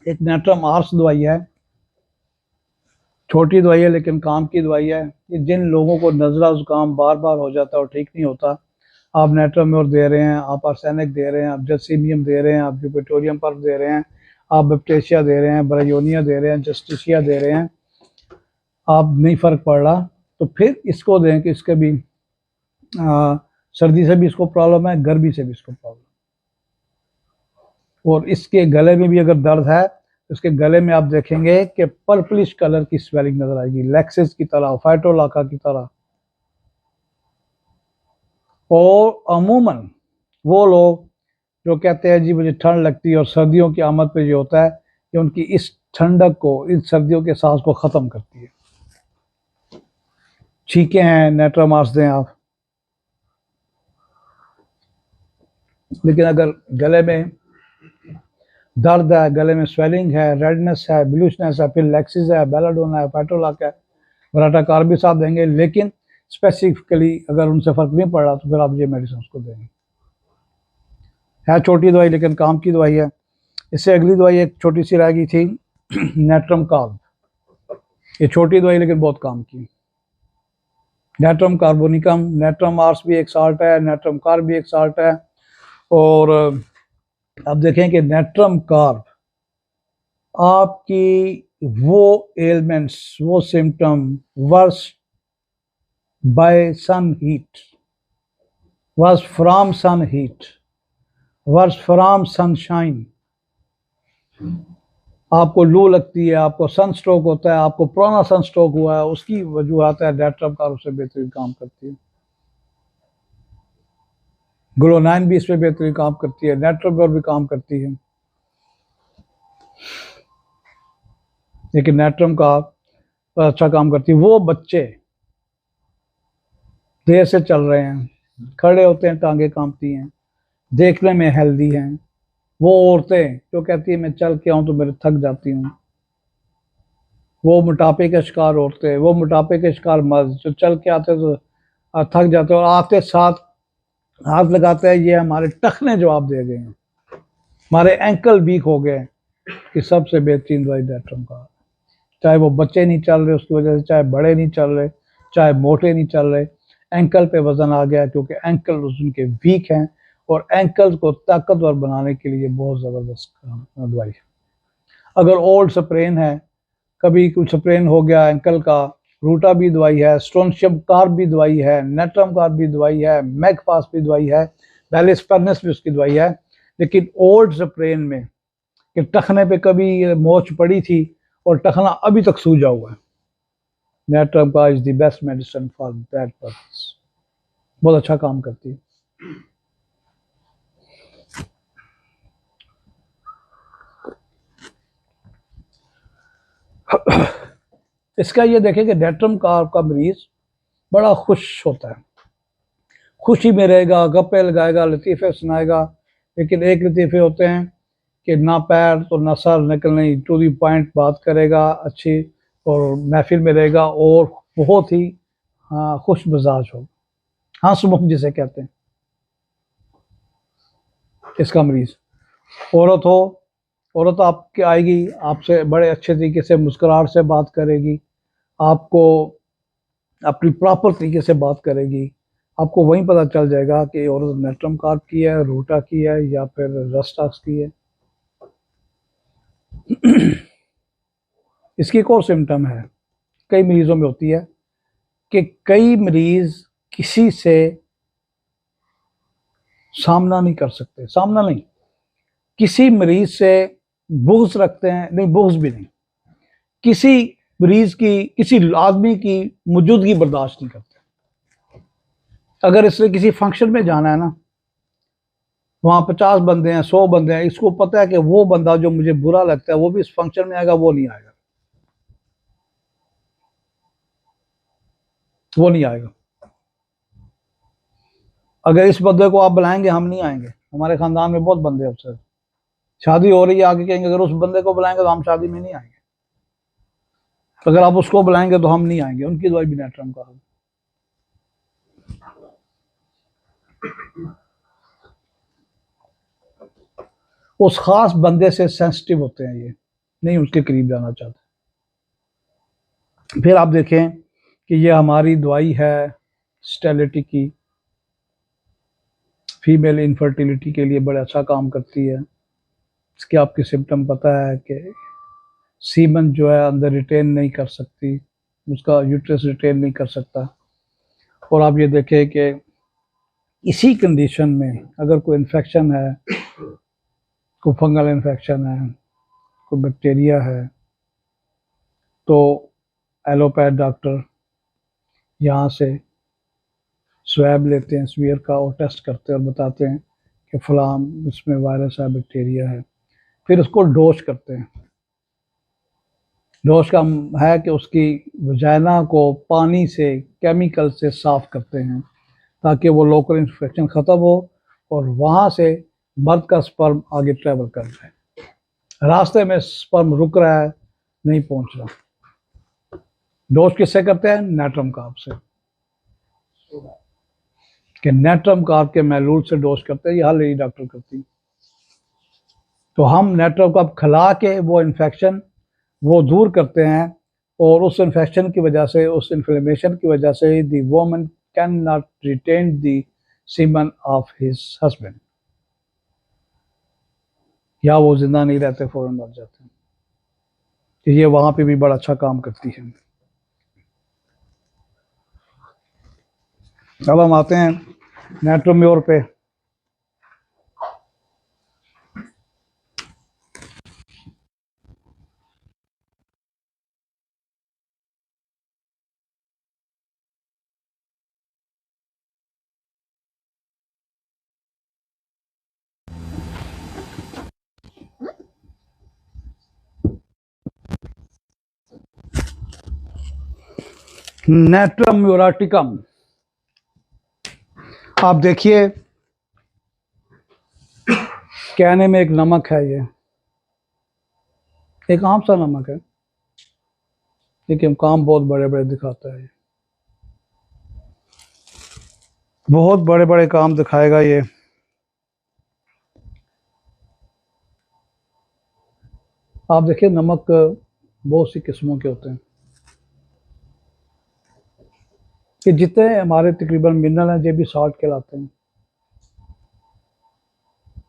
एक नेट्रम आर्स दवाई है, छोटी दवाई है लेकिन काम की दवाई है। ये जिन लोगों को नज़ला जुकाम बार बार हो जाता है और ठीक नहीं होता, आप नेट्राम्योर दे रहे हैं, आप आर्सेनिक दे रहे हैं, आप जसीमियम दे रहे हैं, आप यूपेटोरियम पर दे रहे हैं, आप बैप्टेशिया दे रहे हैं, ब्रायोनिया दे रहे हैं, जस्टिशिया दे रहे हैं, आप नहीं फ़र्क पड़ रहा, तो फिर इसको दें कि इसके भी सर्दी से भी इसको प्रॉब्लम है, गर्मी से भी इसको प्रॉब्लम, और इसके गले में भी अगर दर्द है तो इसके गले में आप देखेंगे कि पर्पलिश कलर की स्वेलिंग नजर आएगी, लैक्सिस की तरह, फाइटोलाका की तरह। और अमूमन वो लोग जो कहते हैं जी मुझे ठंड लगती है और सर्दियों की आमद पे ये होता है कि उनकी इस ठंडक को, इन सर्दियों के सांस को ख़त्म करती है। छींके हैं, नेट्रामार्स दें आप, लेकिन अगर गले में दर्द है, गले में स्वेलिंग है, रेडनेस है, ब्लूशनेस है, फिर लैक्सिस है, बेलाडोना है, फाइटोलाका है, वराटाकार भी साथ देंगे, लेकिन स्पेसिफिकली अगर उनसे फ़र्क नहीं पड़ रहा तो फिर आप ये मेडिसिन उसको देंगे। है छोटी दवाई लेकिन काम की दवाई है। इससे अगली दवाई एक छोटी सी रह गई थी, नेट्रम कार्ब। ये छोटी दवाई लेकिन बहुत काम की। नेट्रम कार्बोनिकम, नेट्रम आर्स भी एक साल्ट है, नेट्रम कार्ब भी एक साल्ट है। और अब देखें कि नेट्रम कार्ब आपकी वो एलिमेंट्स, वो symptom worse by sun heat, worse from sun heat, worse from sunshine. आपको लू लगती है, आपको सन स्ट्रोक होता है, आपको पुराना सन स्ट्रोक हुआ है, उसकी वजूहत है नेट्रम कार्ब उससे बेहतरीन काम करती है। ग्लोनाइन भी इसमें बेहतरीन काम करती है, नेट्रम कार्ब भी काम करती है, लेकिन नेट्रम कार्ब अच्छा काम करती है। वो बच्चे देर से चल रहे हैं, खड़े होते हैं टांगे कांपती हैं, देखने में हेल्दी हैं, वो औरतें जो कहती है मैं चल के आऊँ तो मेरे थक जाती हूँ, वो मोटापे के शिकार औरतें, वो मोटापे के शिकार मर्द जो चल के आते तो थक जाते हैं और आते साथ हाथ लगाते हैं, ये हमारे टखने जवाब दे गए हैं, हमारे एंकल वीक हो गए, कि सबसे बेहतरीन दवाई नेट्रम कार्ब। चाहे वो बच्चे नहीं चल रहे उसकी वजह से, चाहे बड़े नहीं चल रहे, चाहे मोटे नहीं चल रहे, एंकल पे वजन आ गया क्योंकि एंकल उनके वीक हैं, और एंकल को ताकतवर बनाने के लिए बहुत ज़बरदस्त दवाई है। अगर ओल्ड स्प्रेन है, कभी कुछ स्प्रेन हो गया एंकल का, रूटा भी दवाई है, स्टोनशियम कार्ब भी दवाई है, नेट्रम कार्ब भी दवाई है, मैगफास भी दवाई है, वेलिस्पर्नस भी उसकी दवाई है। लेकिन ओल्ड स्प्रेन में कि टखने पे कभी मोच पड़ी थी और टखना अभी तक सूजा हुआ है, नेट्रम का is the best medicine for that purpose, बहुत अच्छा काम करती है। इसका ये देखें कि नेट्रम कार्ब का मरीज बड़ा खुश होता है, खुशी में रहेगा, गप्पे लगाएगा, लतीफ़े सुनाएगा, लेकिन एक लतीफ़े होते हैं कि ना पैर तो ना सर निकलने, टू दी पॉइंट बात करेगा अच्छी, और महफिल में रहेगा और बहुत ही खुश मिजाज हो, हंसमुख जिसे कहते हैं। इसका मरीज औरत हो, औरत आपके आएगी, आपसे बड़े अच्छे तरीके से मुस्कुराहट से बात करेगी, आपको अपनी प्रॉपर तरीके से बात करेगी, आपको वहीं पता चल जाएगा कि औरत नेट्रम कार्ब की है, रूटा की है, या फिर रस्टाक्स की है। इसकी एक और सिम्टम है, कई मरीजों में होती है कि कई मरीज किसी से सामना नहीं कर सकते, सामना नहीं, किसी मरीज से बुग़्ज़ रखते हैं, नहीं बुग़्ज़ भी नहीं, किसी मरीज की, किसी आदमी की मौजूदगी बर्दाश्त नहीं करते। अगर इसने किसी फंक्शन में जाना है ना, वहाँ 50 बंदे हैं, 100 बंदे हैं, इसको पता है कि वो बंदा जो मुझे बुरा लगता है वो भी इस फंक्शन में आएगा, वो नहीं आएगा। वो नहीं आएगा। अगर इस बंदे को आप बुलाएंगे, हम नहीं आएंगे। हमारे खानदान में बहुत बंदे अफसर, शादी हो रही है, आगे कहेंगे अगर उस बंदे को बुलाएंगे तो हम शादी में नहीं आएंगे, अगर आप उसको बुलाएंगे तो हम नहीं आएंगे। उनकी दुआई भी नेटरम का। उस खास बंदे से सेंसिटिव होते हैं ये, नहीं उसके करीब जाना चाहते। फिर आप देखें कि ये हमारी दवाई है स्टेरिलिटी की, फीमेल इनफर्टिलिटी के लिए बड़ा अच्छा काम करती है। इसके आपके सिम्टम पता है कि सीमन जो है अंदर रिटेन नहीं कर सकती, उसका यूट्रस रिटेन नहीं कर सकता। और आप ये देखें कि इसी कंडीशन में अगर कोई इन्फेक्शन है, कोई फंगल इन्फेक्शन है, कोई बैक्टीरिया है, तो एलोपैथ डॉक्टर यहाँ से स्वैब लेते हैं स्वीयर का और टेस्ट करते हैं और बताते हैं कि फलां इसमें वायरस है, बैक्टीरिया है। फिर उसको डोज करते हैं। डोज का है कि उसकी वजाइना को पानी से, केमिकल से साफ करते हैं ताकि वो लोकल इन्फेक्शन ख़त्म हो और वहाँ से मर्द का स्पर्म आगे ट्रेवल कर जाए। रास्ते में स्पर्म रुक रहा है, नहीं पहुँच रहा। डोज किससे करते हैं? नेट्रम कार्ब से। कि नेट्रम कार्ब के मैलूल से डोज करते हैं, ये हर लेडी डॉक्टर करती है। तो हम नेट्रम कार्ब खिला के वो इन्फेक्शन वो दूर करते हैं, और उस इन्फेक्शन की वजह से, उस इन्फ्लेमेशन की वजह से the woman can not retain the semen of his husband, या वो जिंदा नहीं रहते, फौरन मर जाते हैं। तो ये वहां पे भी बड़ा अच्छा काम करती है। अब हम आते हैं नेट्रोम्योर पे। नेट्रम म्यूराटिकम, आप देखिए कहने में एक नमक है, ये एक आम सा नमक है, लेकिन काम बहुत बड़े बड़े दिखाता है। बहुत बड़े बड़े काम दिखाएगा ये। आप देखिए नमक बहुत सी किस्मों के होते हैं, कि जितने हमारे तकरीबन मिनरल हैं ये भी साल्ट कहलाते हैं,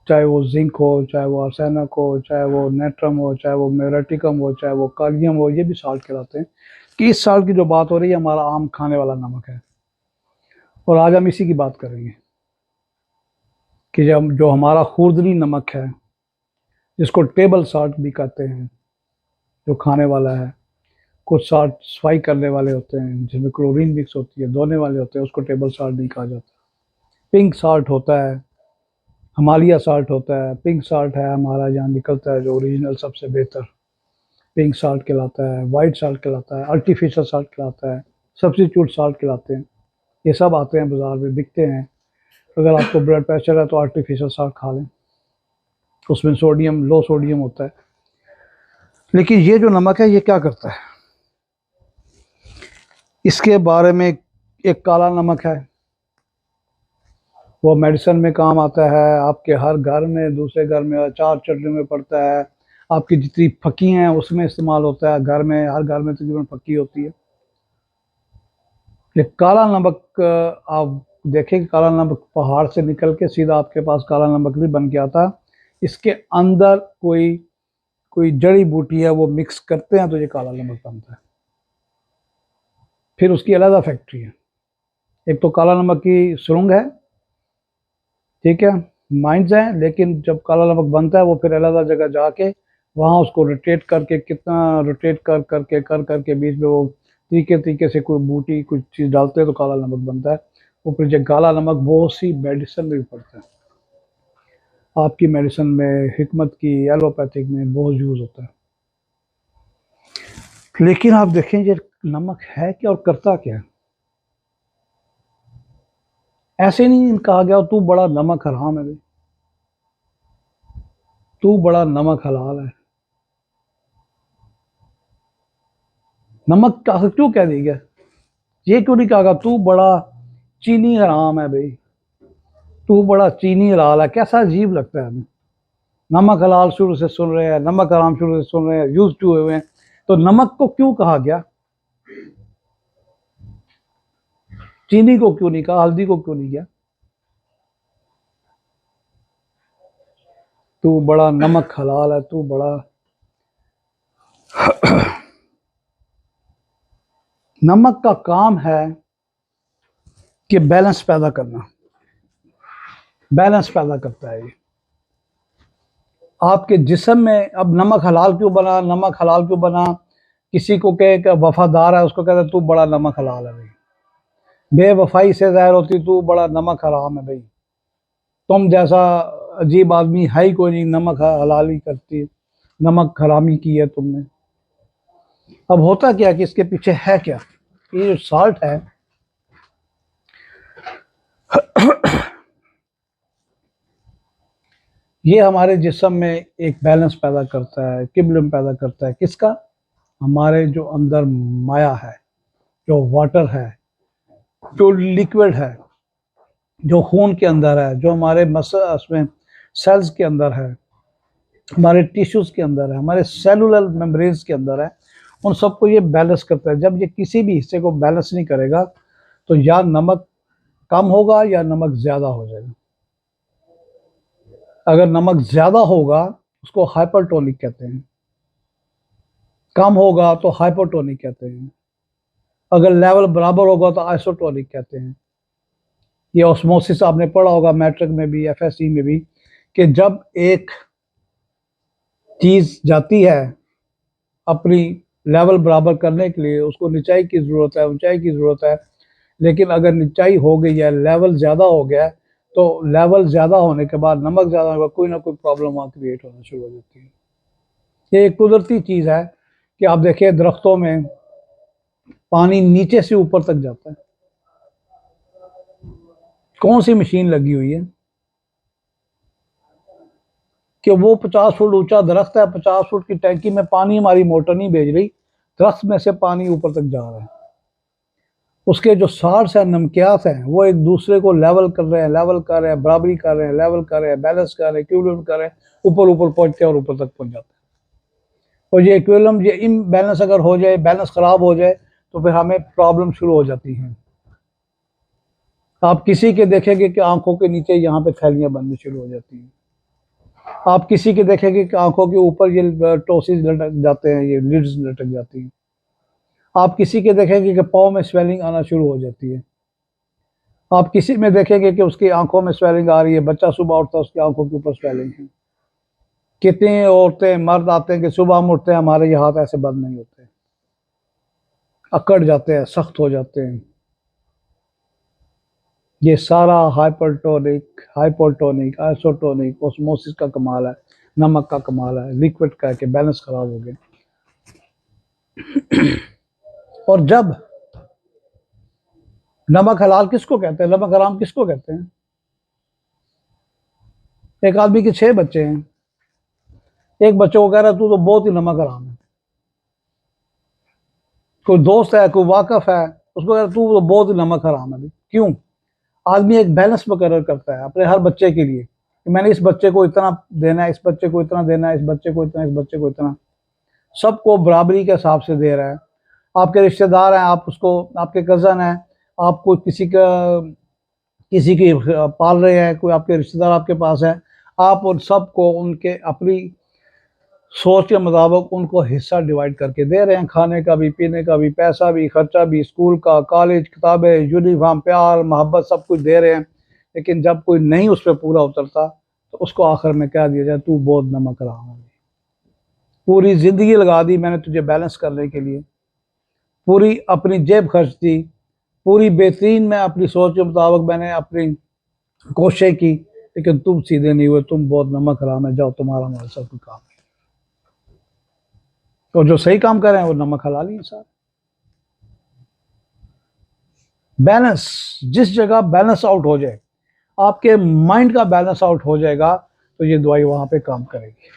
चाहे वो जिंक हो, चाहे वो आर्सेनिक हो, चाहे वो नेट्रम हो, चाहे वो म्यूरेटिकम हो, चाहे वो कालियम हो, ये भी साल्ट कहलाते हैं। कि इस साल्ट की जो बात हो रही है हमारा आम खाने वाला नमक है, और आज हम इसी की बात करेंगे कि जब जो हमारा खुरदरी नमक है, जिसको टेबल साल्ट भी कहते हैं, जो खाने वाला है, कुछ साल्ट सफाई करने वाले होते हैं जिसमें क्लोरीन मिक्स होती है, धोने वाले होते हैं, उसको टेबल साल्ट नहीं कहा जाता। पिंक साल्ट होता है, हिमालय साल्ट होता है, पिंक साल्ट है हमारा यहाँ निकलता है जो ओरिजिनल सबसे बेहतर, पिंक साल्ट कहलाता है, वाइट साल्ट कहलाता है, आर्टिफिशियल साल्ट कहलाता है, सब्स्टिट्यूट साल्ट कहलाते हैं। ये सब आते हैं बाज़ार में, बिकते हैं। अगर आपको ब्लड प्रेशर है तो आर्टिफिशियल साल्ट खा लें, उसमें सोडियम, लो सोडियम होता है। लेकिन ये जो नमक है ये क्या करता है, इसके बारे में एक काला नमक है, वो मेडिसिन में काम आता है, आपके हर घर में, दूसरे घर में, अचार चटनी में पड़ता है, आपकी जितनी फकी हैं उसमें इस्तेमाल होता है। घर में, हर घर में तकरीबन फकी होती है। ये काला नमक आप देखें कि काला नमक पहाड़ से निकल के सीधा आपके पास काला नमक भी बन के आता। इसके अंदर कोई कोई जड़ी बूटी है वो मिक्स करते हैं तो ये काला नमक बनता है। फिर उसकी अलग फैक्ट्री है। एक तो काला नमक की सुरंग है, ठीक है, माइंस हैं, लेकिन जब काला नमक बनता है वो फिर अलग जगह जाके वहाँ उसको रोटेट करके, कितना रोटेट कर करके बीच में वो तरीके तरीके से कोई बूटी कुछ चीज़ डालते हैं तो काला नमक बनता है। वो फिर जो काला नमक बहुत सी मेडिसिन में भी पड़ता है, आपकी मेडिसिन में, हिकमत की, एलोपैथिक में बहुत यूज़ होता है। लेकिन आप देखें ये नमक है क्या और करता क्या है। ऐसे नहीं कहा गया तू बड़ा नमक हराम है भाई, तू बड़ा नमक हलाल है। नमक का क्यों कह दिया गया? ये क्यों नहीं कहा गया तू बड़ा चीनी हराम है भाई, तू बड़ा चीनी हलाल है? कैसा अजीब लगता है हमें। नमक हलाल शुरू से सुन रहे हैं, नमक हराम शुरू से सुन रहे हैं, यूज टू हुए हैं, तो नमक को क्यों कहा गया? चीनी को क्यों नहीं कहा, हल्दी को क्यों नहीं किया? तू बड़ा नमक हलाल है, तू बड़ा। नमक का काम है कि बैलेंस पैदा करना, बैलेंस पैदा करता है ये आपके जिस्म में। अब नमक हलाल क्यों बना, नमक हलाल क्यों बना? किसी को कहे कि वफादार है, उसको कहते तू बड़ा नमक हलाल है भाई। बेवफाई से जाहिर होती तू बड़ा नमक हराम है भाई। तुम जैसा अजीब आदमी है ही कोई नहीं, नमक हलाली करती है, नमक हरामी की है तुमने। अब होता क्या कि इसके पीछे है क्या? ये जो साल्ट है, ये हमारे जिस्म में एक बैलेंस पैदा करता है, किबलम पैदा करता है। किसका? हमारे जो अंदर माया है, जो वाटर है, जो लिक्विड है, जो खून के अंदर है, जो हमारे उसमें सेल्स के अंदर है, हमारे टिश्यूज के अंदर है, हमारे सेलुलर मेम्ब्रेन्स के अंदर है, उन सबको ये बैलेंस करता है। जब ये किसी भी हिस्से को बैलेंस नहीं करेगा तो या नमक कम होगा या नमक ज़्यादा हो जाएगा। अगर नमक ज़्यादा होगा उसको हाइपरटोनिक कहते हैं, कम होगा तो हाइपोटोनिक कहते हैं, अगर लेवल बराबर होगा तो आइसोटोनिक कहते हैं। ये ऑस्मोसिस आपने पढ़ा होगा मैट्रिक में भी, एफएससी में भी, कि जब एक चीज़ जाती है अपनी लेवल बराबर करने के लिए, उसको निचाई की ज़रूरत है, ऊंचाई की ज़रूरत है, लेकिन अगर निचाई हो गई है, लेवल ज़्यादा हो गया है, तो लेवल ज़्यादा होने के बाद नमक ज़्यादा होगा, कोई ना कोई प्रॉब्लम वहाँ क्रिएट होना शुरू हो जाती है। ये एक कुदरती चीज़ है कि आप देखिए दरख्तों में पानी नीचे से ऊपर तक जाता है। कौन सी मशीन लगी हुई है कि वो 50 फुट ऊंचा दरख्त है, 50 फुट की टैंकी में पानी हमारी मोटर नहीं भेज रही, दरख्त में से पानी ऊपर तक जा रहा है। उसके जो सार्स हैं, नमकियात हैं, वो एक दूसरे को लेवल कर रहे हैं, लेवल कर रहे हैं, बराबरी कर रहे हैं, लेवल कर रहे हैं, बैलेंस कर रहे हैं, इक्विलिब्रियम कर रहे हैं, ऊपर ऊपर पहुंचते हैं और ऊपर तक पहुंच जाते हैं। और ये इक्विलिब्रियम, ये इम्बैलेंस अगर हो जाए, बैलेंस खराब हो जाए, तो फिर हमें प्रॉब्लम शुरू हो जाती हैं। आप किसी के देखेंगे कि आंखों के नीचे यहाँ पे थैलियाँ बननी शुरू हो जाती हैं। आप किसी के देखेंगे कि आंखों के ऊपर ये टोसिस लटक जाते हैं, ये लिड्स लटक जाती हैं। आप किसी के देखेंगे कि पाँव में स्वेलिंग आना शुरू हो जाती है। आप किसी में देखेंगे कि उसकी आंखों में स्वेलिंग आ रही है, बच्चा सुबह उठता है उसकी आंखों के ऊपर स्वेलिंग है। कितनी औरतें मर्द आते हैं कि सुबह हम उठते हैं हमारे ये हाथ ऐसे बंद नहीं होते, अकड़ जाते हैं, सख्त हो जाते हैं। ये सारा हाइपरटोनिक, हाइपोटोनिक, आइसोटोनिक, ऑस्मोसिस का कमाल है, नमक का कमाल है, लिक्विड का के बैलेंस खराब हो गए। और जब नमक हलाल किसको कहते हैं, नमक हराम किसको कहते हैं? एक आदमी के 6 बच्चे हैं, एक बच्चे को कह रहा है तू तो बहुत ही नमक हराम है। कोई दोस्त है, कोई वाकफ है, उसको कह रहा तू तो बहुत ही नमक हराम है। क्यों? आदमी एक बैलेंस मुकर्रर करता है अपने हर बच्चे के लिए कि मैंने इस बच्चे को इतना देना है, इस बच्चे को इतना देना है, इस बच्चे को इतना, इस बच्चे को इतना, सबको बराबरी के हिसाब से दे रहा है। आपके रिश्तेदार हैं, आप उसको, आपके कज़न हैं, आपको किसी की पाल रहे हैं, कोई आपके रिश्तेदार आपके पास है, आप उन सबको उनके अपनी सोच के मुताबिक उनको हिस्सा डिवाइड करके दे रहे हैं, खाने का भी, पीने का भी, पैसा भी, खर्चा भी, स्कूल का, कॉलेज, किताबें, यूनिफॉर्म, प्यार मोहब्बत, सब कुछ दे रहे हैं। लेकिन जब कोई नहीं उस पर पूरा उतरता तो उसको आखिर में कह दिया जाए तू बहुत नमक रहा है। पूरी ज़िंदगी लगा दी मैंने तुझे बैलेंस करने के लिए, पूरी अपनी जेब खर्च दी, पूरी बेहतरीन मैं अपनी सोच के मुताबिक मैंने अपनी कोशिश की, लेकिन तुम सीधे नहीं हुए, तुम बहुत नमक हराम है, जाओ तुम्हारा हमारा सब कुछ काम है। तो जो सही काम कर रहे हैं वो नमक हलाल ही है साहब। बैलेंस, जिस जगह बैलेंस आउट हो जाए, आपके माइंड का बैलेंस आउट हो जाएगा, तो ये दवाई वहां पे काम करेगी।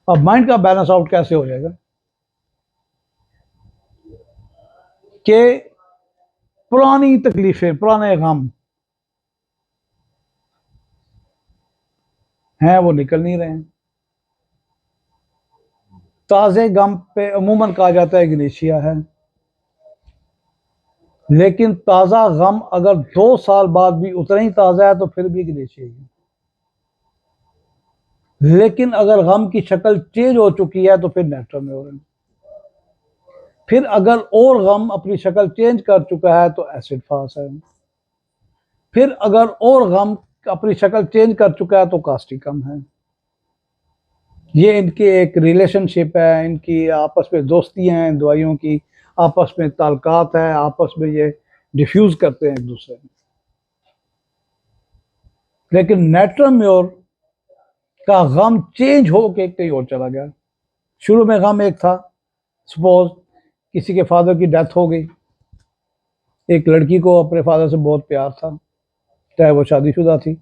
अब माइंड का बैलेंस आउट कैसे हो जाएगा कि पुरानी तकलीफें, पुराने गम हैं वो निकल नहीं रहे हैं। ताज़े गम पे अमूमन कहा जाता है ग्लेशिया है, लेकिन ताज़ा गम अगर 2 साल बाद भी उतना ही ताज़ा है तो फिर भी ग्लेशिया ही। लेकिन अगर गम की शक्ल चेंज हो चुकी है तो फिर नेचुरल में हो रहे हैं। फिर अगर और गम अपनी शक्ल चेंज कर चुका है तो एसिड फास है। फिर अगर और गम अपनी शक्ल चेंज कर चुका है तो कास्टिकम है। ये इनकी एक रिलेशनशिप है, इनकी आपस में दोस्ती हैं, दवाइयों की आपस में ताल्लुकात है, आपस में ये डिफ्यूज करते हैं एक दूसरे में। लेकिन नेट्रम म्योर का गम चेंज हो के कहीं और चला गया। शुरू में गम एक था, सपोज किसी के फादर की डेथ हो गई, एक लड़की को अपने फादर से बहुत प्यार था, चाहे वो शादीशुदा थी,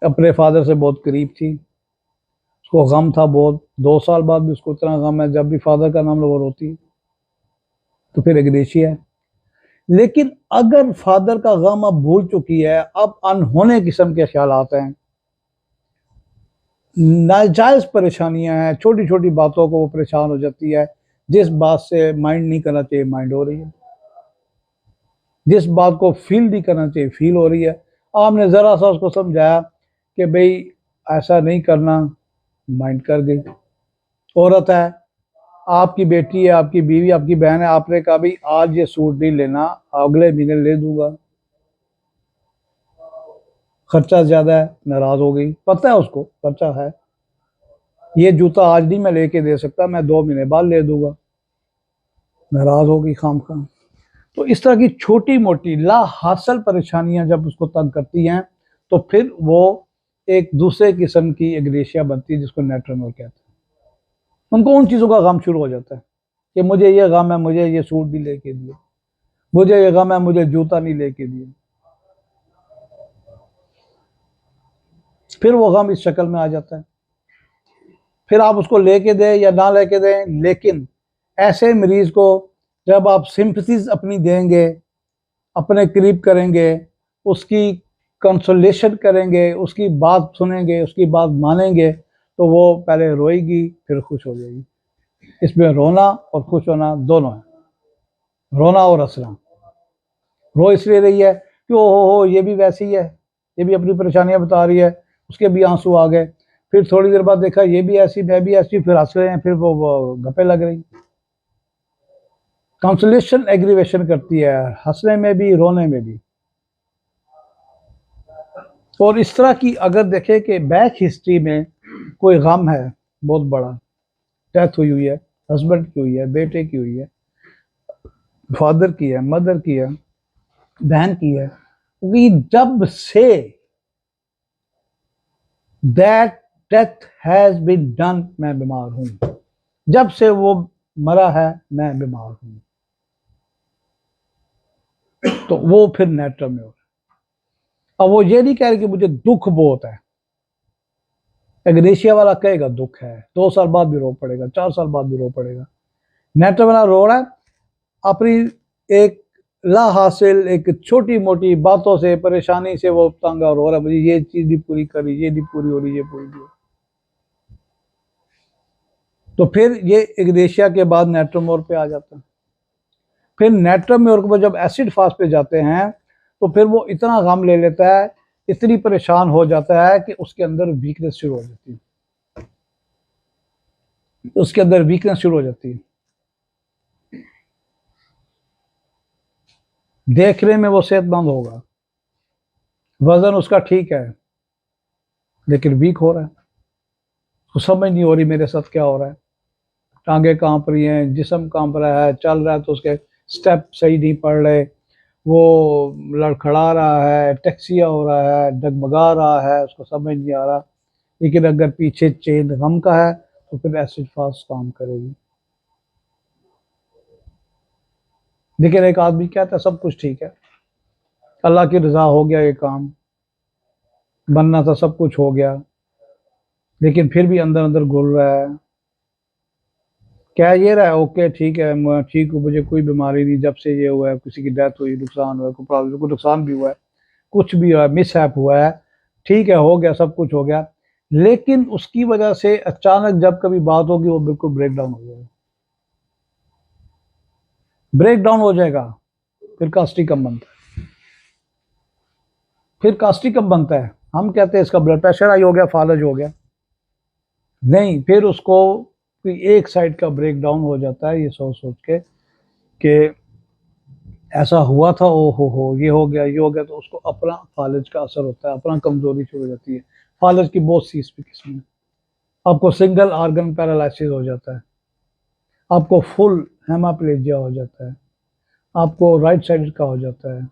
अपने फादर से बहुत करीब थी, उसको गम था बहुत, 2 साल बाद भी उसको इतना गम है, जब भी फादर का नाम लो वो रोती है, तो फिर एग्रेशिया है। लेकिन अगर फादर का गम अब भूल चुकी है, अब अनहोने किस्म के ख्याल आते हैं, नाजायज परेशानियां हैं, छोटी छोटी बातों को वो परेशान हो जाती है, जिस बात से माइंड नहीं करना चाहिए माइंड हो रही है, जिस बात को फील नहीं करना चाहिए फील हो रही है। आपने ज़रा सा उसको समझाया कि भाई ऐसा नहीं करना, माइंड कर गई। औरत है, आपकी बेटी है, आपकी बीवी, आपकी बहन है, आपने कहा भाई आज ये सूट नहीं लेना, अगले महीने ले दूंगा, खर्चा ज़्यादा है, नाराज़ हो गई, पता है उसको खर्चा है, ये जूता आज नहीं मैं लेके दे सकता, मैं 2 महीने बाद ले दूंगा, नाराज़ हो गई खाम खाम। तो इस तरह की छोटी मोटी ला हासिल परेशानियां जब उसको तंग करती हैं, तो फिर वो एक दूसरे किस्म की एग्रेशिया बनती है, जिसको नेट्रमोर कहते हैं। उनको उन चीज़ों का गम शुरू हो जाता है कि मुझे ये गम है, मुझे ये सूट नहीं लेके दिए, मुझे ये गम है, मुझे जूता नहीं लेके दिए। फिर वो गम इस शक्ल में आ जाता है, फिर आप उसको लेके दें या ना लेके दें, लेकिन ऐसे मरीज को जब आप सिंपथीज अपनी देंगे, अपने करीब करेंगे, उसकी कंसोलेशन करेंगे, उसकी बात सुनेंगे, उसकी बात मानेंगे, तो वो पहले रोएगी फिर खुश हो जाएगी। इसमें रोना और खुश होना दोनों है, रोना और हंसना। रो इसलिए रही है कि ओ हो ये भी वैसी है, ये भी अपनी परेशानियां बता रही है, उसके भी आंसू आ गए। फिर थोड़ी देर बाद देखा ये भी ऐसी, मैं भी ऐसी, फिर हंस रहे हैं, फिर वो गप्पे लग रही। कंसोलेशन एग्रीवेशन करती है, हंसने में भी रोने में भी। और इस तरह की अगर देखें कि बैक हिस्ट्री में कोई गम है बहुत बड़ा, डेथ हुई है, हस्बैंड की हुई है, बेटे की हुई है, फादर की है, मदर की है, बहन की है, क्योंकि जब से that death has been done, मैं बीमार हूं, जब से वो मरा है मैं बीमार हूं, तो वो फिर नेट्रम में हो। अब वो ये नहीं कह रहे कि मुझे दुख बहुत है, एग्रेशिया वाला कहेगा दुख है, 2 साल बाद भी रो पड़ेगा, 4 साल बाद भी रो पड़ेगा। नेट्रम वाला रो रहा है अपनी एक ला हासिल, एक छोटी मोटी बातों से, परेशानी से वो तंग और रो रहा है, मुझे ये चीज नहीं पूरी करी, ये नहीं पूरी हो रही, ये पूरी नहीं। तो फिर ये एग्रेशिया के बाद नेट्रोमोर पे आ जाता है। फिर नेट्रोमोर को जब एसिड फास्ट पे जाते हैं, तो फिर वो इतना गम ले लेता है, इतनी परेशान हो जाता है कि उसके अंदर वीकनेस शुरू हो जाती है, उसके अंदर वीकनेस शुरू हो जाती है। देखने में वो सेहतमंद होगा, वजन उसका ठीक है, लेकिन वीक हो रहा है, उसको समझ नहीं हो रही मेरे साथ क्या हो रहा है, टांगे कांप रही हैं, जिस्म कांप रहा है, चल रहा है तो उसके स्टेप सही नहीं पड़ रहे, वो लड़खड़ा रहा है, टैक्सिया हो रहा है, डगमगा रहा है, उसको समझ नहीं आ रहा। लेकिन अगर पीछे चेन गम का है तो फिर एसिड फास्ट काम करेगी। लेकिन एक आदमी कहता है सब कुछ ठीक है, अल्लाह की रजा, हो गया ये काम, बनना था सब कुछ हो गया, लेकिन फिर भी अंदर अंदर घुल रहा है, कह ये रहा है ओके ठीक है, मैं ठीक हूँ, मुझे कोई बीमारी नहीं, जब से ये हुआ है, किसी की डेथ हुई, नुकसान हुआ है, कोई प्रॉब्लम, कोई नुकसान भी हुआ है, कुछ भी हुआ है, मिसहैप हुआ है, ठीक है, हो गया, सब कुछ हो गया, लेकिन उसकी वजह से अचानक जब कभी बात होगी वो बिल्कुल ब्रेक डाउन हो जाएगा, ब्रेक डाउन हो जाएगा, फिर कास्टिक कम बनता है, फिर कास्टिक कम बनता है। हम कहते हैं इसका ब्लड प्रेशर हाई हो गया, फालज हो गया, नहीं, फिर उसको एक साइड का ब्रेक डाउन हो जाता है, ये सोच सोच के कि ऐसा हुआ था, ओ हो ये हो गया, ये हो गया, तो उसको अपना फालज का असर होता है, अपना कमजोरी शुरू हो जाती है। फालज की बहुत सी इसमें किस्में हैं। आपको सिंगल आर्गन पैरालिसिस हो जाता है, आपको फुल हेमाप्लेजिया हो जाता है, आपको राइट साइड का हो जाता है,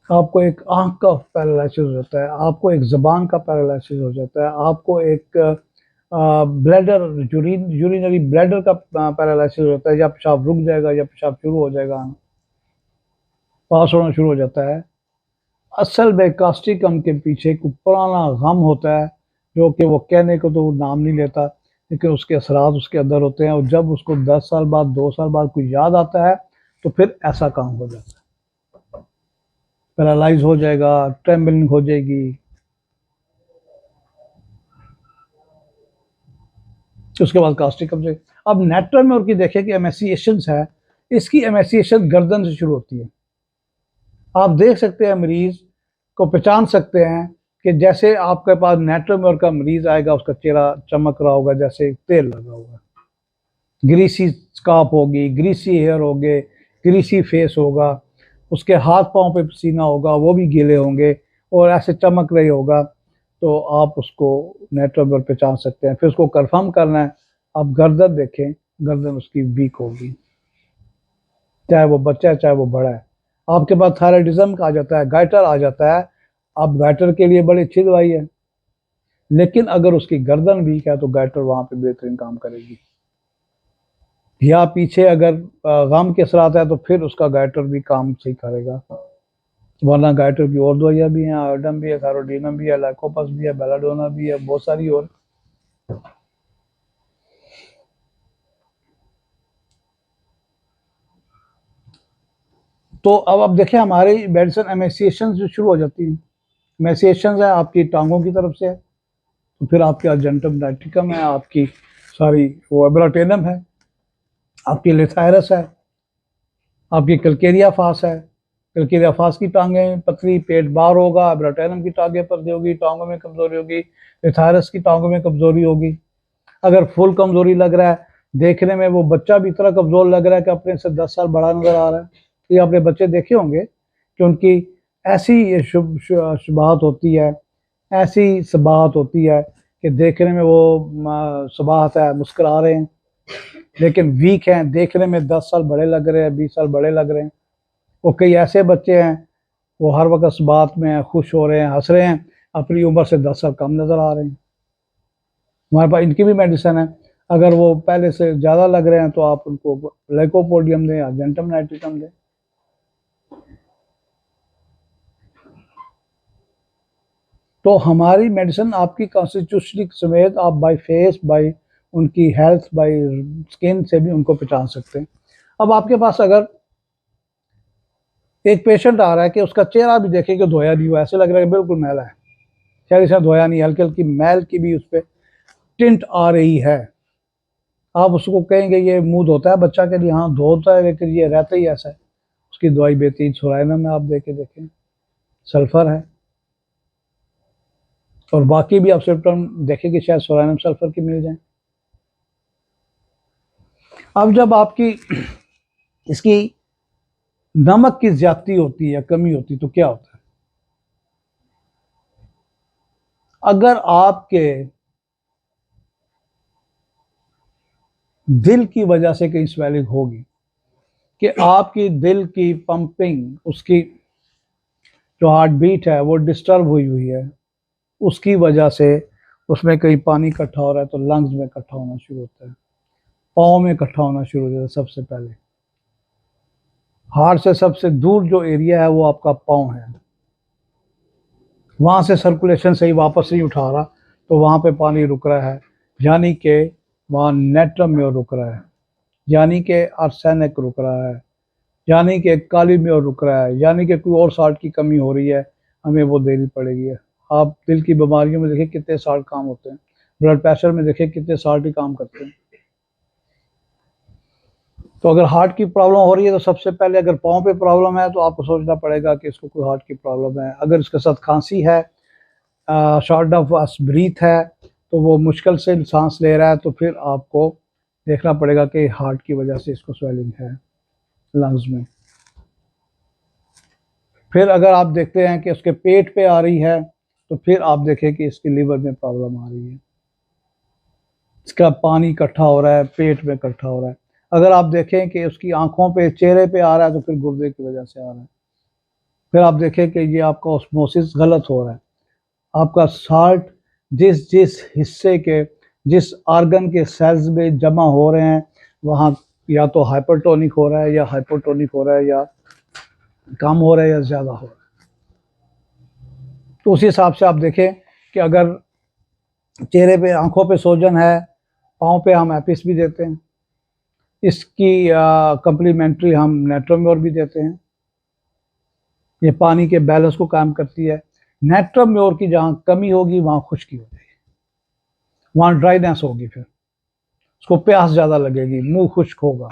आपको एक आंख का पैरालिसिस हो जाता है, आपको एक जबान का पैरालिसिस हो जाता है, आपको एक ब्लैडर, यूरिनरी ब्लैडर का पैरालिसिस होता है, या पेशाब रुक जाएगा या पेशाब शुरू हो जाएगा, पास होना शुरू हो जाता है। असल में कास्टिकम के पीछे एक पुराना गम होता है, जो कि वो कहने को तो वो नाम नहीं लेता, लेकिन उसके असरात उसके अंदर होते हैं, और जब उसको 10 साल बाद, 2 साल बाद कोई याद आता है, तो फिर ऐसा काम हो जाता है, पैरालाइज हो जाएगा, ट्रेम्बलिंग हो जाएगी। उसके बाद कास्टिकम से, अब नेट्रम में और की देखें कि एमेसिएशन है, इसकी एमेसिएशन गर्दन से शुरू होती है। आप देख सकते हैं, मरीज को पहचान सकते हैं कि जैसे आपके पास नेट्रोमर का मरीज आएगा, उसका चेहरा चमक रहा होगा जैसे तेल लगा होगा, ग्रीसी स्कार्फ होगी, ग्रीसी हेयर होंगे, ग्रीसी फेस होगा, उसके हाथ पांव पे पसीना होगा, वो भी गीले होंगे और ऐसे चमक रही होगा, तो आप उसको नेट्रोमर पहचान सकते हैं। फिर उसको कंफर्म करना है, आप गर्दन देखें, गर्दन उसकी वीक होगी, चाहे वो बच्चा है चाहे वो बड़ा है। आपके पास थायराइडिज्म का आ जाता है, गाइटर आ जाता है, अब गाइटर के लिए बड़ी अच्छी दवाई है, लेकिन अगर उसकी गर्दन वीक है तो गाइटर वहां पे बेहतरीन काम करेगी। या पीछे अगर गम के असरात है तो फिर उसका गाइटर भी काम सही करेगा, वरना गाइटर की और दवाइयाँ भी हैं, आयोडम भी है, थायरोडीनम भी है, लाइकोपस भी है, बेलाडोना भी है, बहुत सारी और। तो अब आप देखें, हमारी मेडिसिन एमेसिएशन से शुरू हो जाती है। एमेसिएशन है आपकी टांगों की तरफ से है, तो फिर आपके अर्जेंटम नाइट्रिकम है, आपकी सारी वो एब्राटेनम है, आपकी लिथायरस है, आपकी कलकेरिया फास है, कलकेरिया फास की टांगें पतली, पेट बाहर होगा, एब्राटेनम की टांगें पतली होगी, टांगों में कमजोरी होगी, लिथायरस की टांगों में कमजोरी होगी। अगर फुल कमजोरी लग रहा है, देखने में वो बच्चा भी इतना कमजोर लग रहा है कि अपने से 10 साल बड़ा नजर आ रहा है, ये आपने बच्चे देखे होंगे कि उनकी ऐसी ये शुबाहत होती है, ऐसी सबाहत होती है कि देखने में वो सबाहत है, मुस्कुरा रहे हैं, लेकिन वीक हैं, देखने में 10 साल बड़े लग रहे हैं, 20 साल बड़े लग रहे हैं। और कई ऐसे बच्चे हैं, वो हर वक्त सबाहत में हैं, खुश हो रहे हैं, हंस रहे हैं, अपनी उम्र से 10 साल कम नज़र आ रहे हैं। हमारे पास इनकी भी मेडिसिन है, अगर वो पहले से ज़्यादा लग रहे हैं तो आप उनको लाइकोपोडियम दें, अर्जेंटम नाइट्रिकम दें। तो हमारी मेडिसिन आपकी कॉन्स्टिट्यूशनली समेत आप बाय फेस, बाय उनकी हेल्थ, बाय स्किन से भी उनको पहचान सकते हैं। अब आपके पास अगर एक पेशेंट आ रहा है कि उसका चेहरा भी देखे कि धोया नहीं हुआ, ऐसे लग रहा है कि बिल्कुल मैला है, शायद इसने धोया नहीं, हल्की हल्की मैल की भी उस पर टिंट आ रही है, आप उसको कहेंगे ये मुंह धोता है बच्चा के लिए, हाँ धोता है, लेकिन ये रहता ही ऐसा है, उसकी दवाई बेहतरीन सोराइनम में आप देखे देखें, सल्फर है, और बाकी भी आप सिम्टम देखें कि शायद सोराइनम सल्फर की मिल जाए। अब जब आपकी इसकी नमक की ज्यादती होती है या कमी होती है तो क्या होता है, अगर आपके दिल की वजह से कहीं स्वेलिंग होगी, कि आपकी दिल की पंपिंग, उसकी जो हार्ट बीट है वो डिस्टर्ब हुई हुई है, उसकी वजह से उसमें कहीं पानी इकट्ठा हो रहा है, तो लंग्स में इकट्ठा होना शुरू होता है, पाँव में इकट्ठा होना शुरू हो जाता है सबसे पहले, हार्ट से सबसे दूर जो एरिया है वो आपका पाँव है, वहाँ से सर्कुलेशन सही वापस नहीं उठा रहा, तो वहाँ पे पानी रुक रहा है, यानी कि वहाँ नेट्रम म्योर रुक रहा है, यानी कि आर्सेनिक रुक रहा है, यानी कि काली म्योर रुक रहा है, यानी कि कोई और साल्ट की कमी हो रही है, हमें वो देनी पड़ेगी। आप दिल की बीमारियों में देखिए कितने साल्ट काम होते हैं, ब्लड प्रेशर में देखिए कितने साल्ट ही काम करते हैं। तो अगर हार्ट की प्रॉब्लम हो रही है तो सबसे पहले अगर पाँव पे प्रॉब्लम है तो आपको सोचना पड़ेगा कि इसको कोई हार्ट की प्रॉब्लम है। अगर इसके साथ खांसी है, शॉर्ट ऑफ ब्रीथ है, तो वो मुश्किल से सांस ले रहा है, तो फिर आपको देखना पड़ेगा कि हार्ट की वजह से इसको स्वेलिंग है लंग्स में। फिर अगर आप देखते हैं कि उसके पेट पे आ रही है, तो फिर आप देखें कि इसकी लीवर में प्रॉब्लम आ रही है, इसका पानी इकट्ठा हो रहा है, पेट में इकट्ठा हो रहा है। अगर आप देखें कि उसकी आंखों पे, चेहरे पे आ रहा है, तो फिर गुर्दे की वजह से आ रहा है। फिर आप देखें कि ये आपका ऑस्मोसिस गलत हो रहा है, आपका साल्ट जिस जिस हिस्से के, जिस आर्गन के सेल्स में जमा हो रहे हैं, वहाँ या तो हाइपरटोनिक हो रहा है या हाइपोटोनिक हो रहा है, या कम हो रहा है या ज़्यादा हो रहा है। तो उसी हिसाब से आप देखें कि अगर चेहरे पे, आंखों पे सूजन है, पाँव पे हम एपिस भी देते हैं, इसकी कम्प्लीमेंट्री हम नेट्रोम्योर भी देते हैं, ये पानी के बैलेंस को काम करती है। नेट्रोम्योर की जहाँ कमी होगी वहाँ खुश्की हो जाएगी, वहाँ ड्राइनेस होगी, फिर उसको प्यास ज़्यादा लगेगी, मुंह खुश्क होगा,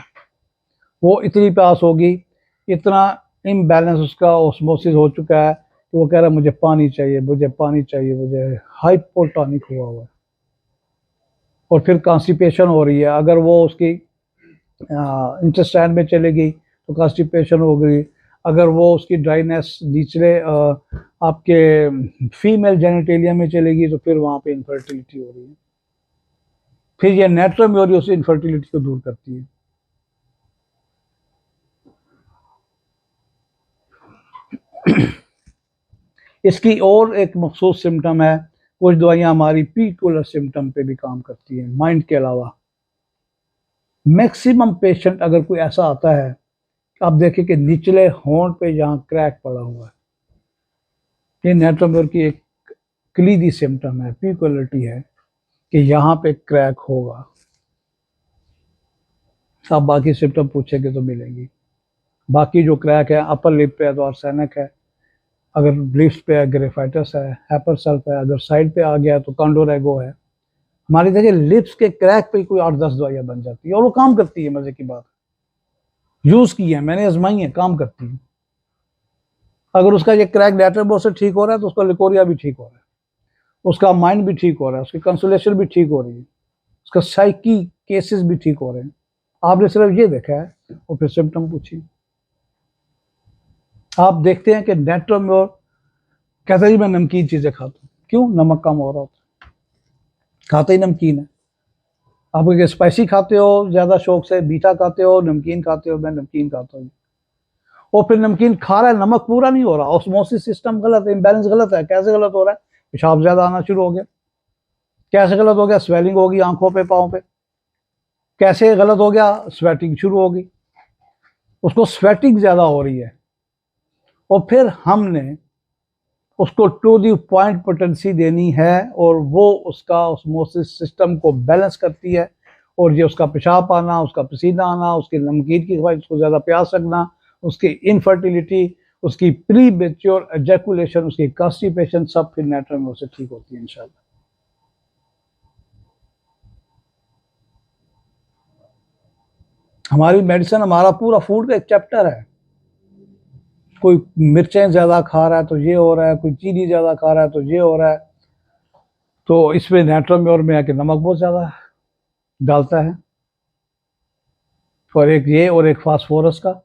वो इतनी प्यास होगी, इतना इम्बैलेंस उसका ऑस्मोसिस हो चुका है कि वो कह रहा है मुझे पानी चाहिए, मुझे पानी चाहिए, मुझे हाइपोटोनिक हुआ हुआ है। और फिर कॉन्स्टिपेशन हो रही है, अगर वो उसकी इंटेस्टाइन में चलेगी तो कॉन्स्टिपेशन हो गई, अगर वो उसकी ड्राइनेस निचले आपके फीमेल जेनिटेलिया में चलेगी तो फिर वहाँ पे इनफर्टिलिटी हो रही है। फिर ये नेट्रोम्योर उस इनफर्टिलिटी को दूर करती है। इसकी और एक मखसूस सिम्टम है, कुछ दवाइयाँ हमारी पीकुलर सिम्टम पे भी काम करती हैं, माइंड के अलावा। मैक्सिमम पेशेंट अगर कोई ऐसा आता है, आप देखें कि निचले होंठ पे जहाँ क्रैक पड़ा हुआ है, ये नेट्रोम्योर की एक क्लीदी सिम्टम है, पीकुलरिटी है कि यहाँ पे क्रैक होगा। आप बाकी सिम्टम पूछेंगे तो मिलेंगी। बाकी जो क्रैक है, अपर लिप पे है तो आर्सेनिक है, अगर लिप्स पे है ग्रेफाइटस है, हैपर सल्फ है, अगर साइड पे आ गया तो कांडोरेगो है। हमारी देखिए लिप्स के क्रैक पे कोई 8-10 दवाइयाँ बन जाती है और वो काम करती है। मजे की बात, यूज की है मैंने, आजमाई है, काम करती है। अगर उसका ये क्रैक लेटरल से ठीक हो रहा है तो उसका लिकोरिया भी ठीक हो रहा है, उसका माइंड भी ठीक हो रहा है, उसकी कंसुलेशन भी ठीक हो रही है, उसका साइकी केसेस भी ठीक हो रहे हैं। आपने सिर्फ ये देखा है और फिर सिम्टम पूछिए। आप देखते हैं कि नेट्रोम्योर कहता जी मैं नमकीन चीजें खाता हूँ, क्यों? नमक कम हो रहा होता है, खाते ही नमकीन है। आप स्पाइसी खाते हो ज्यादा शौक से, मीठा खाते हो, नमकीन खाते हो, मैं नमकीन खाता हूँ। और फिर नमकीन खा रहा है, नमक पूरा नहीं हो रहा, ऑस्मोसिस सिस्टम गलत है, इम्बैलेंस गलत है। कैसे गलत हो रहा है? पेशाब ज्यादा आना शुरू हो गया। कैसे गलत हो गया? स्वेलिंग होगी आंखों पे, पाँव पे। कैसे गलत हो गया? स्वेटिंग शुरू होगी, उसको स्वेटिंग ज्यादा हो रही है, और फिर हमने उसको टू दी पॉइंट पोटेंसी देनी है, और वो उसका ऑस्मोसिस सिस्टम को बैलेंस करती है। और ये उसका पेशाब आना, उसका पसीना आना, उसकी नमकीन की ख्वाहिश, उसको ज़्यादा प्यास लगना, उसकी इनफर्टिलिटी, उसकी प्री मेच्योर एजैकुलेशन, उसकी कॉन्स्टिपेशन, सब फिर नेट्रोम्योर से ठीक होती है इंशाल्लाह। हमारी मेडिसिन, हमारा पूरा फूड का एक चैप्टर है। कोई मिर्चें ज़्यादा खा रहा है तो ये हो रहा है, कोई चीनी ज़्यादा खा रहा है तो ये हो रहा है। तो इसमें नेट्रोम्योर में है कि नमक बहुत ज़्यादा डालता है, और एक ये, और एक फास्फोरस का।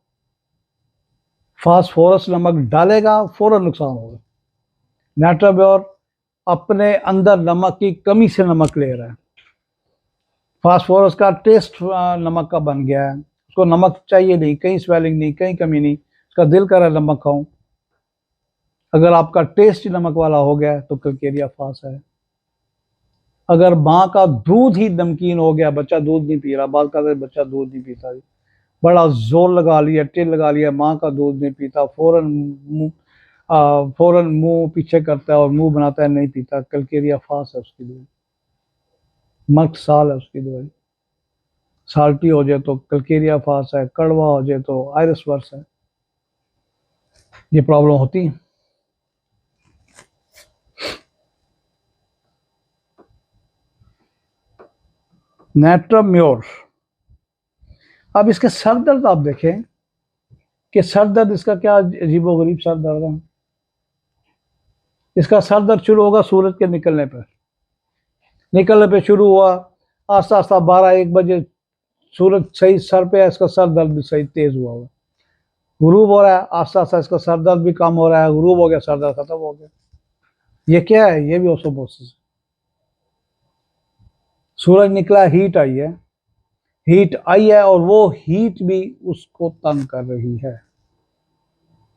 फास्फोरस नमक डालेगा फौरन नुकसान होगा। नेट्रोम्योर अपने अंदर नमक की कमी से नमक ले रहा है, फास्फोरस का टेस्ट नमक का बन गया है, उसको नमक चाहिए नहीं, कहीं स्वेलिंग नहीं, कहीं कमी नहीं, उसका दिल कर रहा है नमक खाऊं। अगर आपका टेस्ट ही नमक वाला हो गया तो कल्केरिया फास है। अगर माँ का दूध ही नमकीन हो गया, बच्चा दूध नहीं पी रहा, बात करते बच्चा दूध नहीं पीता, बड़ा जोर लगा लिया, टिल लगा लिया, माँ का दूध नहीं पीता, फौरन मुंह पीछे करता है और मुंह बनाता है, नहीं पीता, कलकेरिया फास है उसकी दवाई, मर्क साल है उसकी दवाई। साल्टी हो जाए तो कलकेरिया फास है, कड़वा हो जाए तो आयरस वर्स है। ये प्रॉब्लम होती है। नेट्राम्योर। अब इसके सर दर्द आप देखें कि सर दर्द इसका क्या अजीबोगरीब सर दर्द है। इसका सर दर्द शुरू होगा सूरज के निकलने पे शुरू हुआ, आस्ता आस्ता 12-1 बजे सूरज सही सर पे है, इसका सर दर्द भी सही तेज हुआ। गुरूब हो रहा है, आस्ता आस्ता इसका सर दर्द भी कम हो रहा है, गुरूब हो गया, सर दर्द खत्म हो गया। ये क्या है? ये भी ओसोमोसिस। सूरज निकला, हीट आई है और वो हीट भी उसको तंग कर रही है,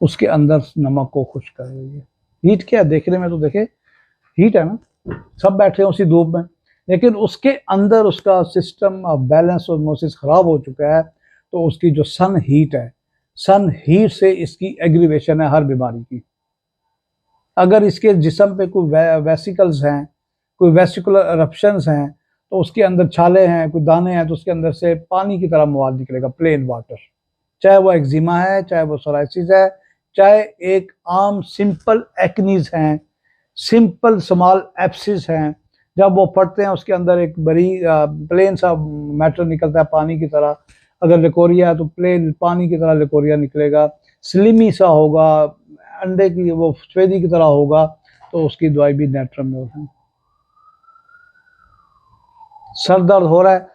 उसके अंदर नमक को खुश कर रही है। हीट क्या है? देखने में तो देखे हीट है ना, सब बैठे हैं उसी धूप में, लेकिन उसके अंदर उसका सिस्टम ऑफ बैलेंस ऑस्मोसिस खराब हो चुका है। तो उसकी जो सन हीट है, सन हीट से इसकी एग्रीवेशन है हर बीमारी की। अगर इसके जिस्म पे कोई वेसिकल्स हैं, कोई वेसिकुलर eruptions हैं, तो उसके अंदर छाले हैं, कोई दाने हैं, तो उसके अंदर से पानी की तरह मवाद निकलेगा, प्लेन वाटर। चाहे वो एक्जिमा है, चाहे वो सोराइसिस है, चाहे एक आम सिंपल एक्नीज हैं, सिंपल स्मॉल एप्सिस हैं। जब वो फटते हैं उसके अंदर एक बड़ी प्लेन सा मैटर निकलता है पानी की तरह। अगर लिकोरिया है तो प्लेन पानी की तरह लिकोरिया निकलेगा, स्लिमी सा होगा, अंडे की वो सफेदी की तरह होगा। तो उसकी दवाई भी नेट्राम्योर है। सर दर्द हो रहा है,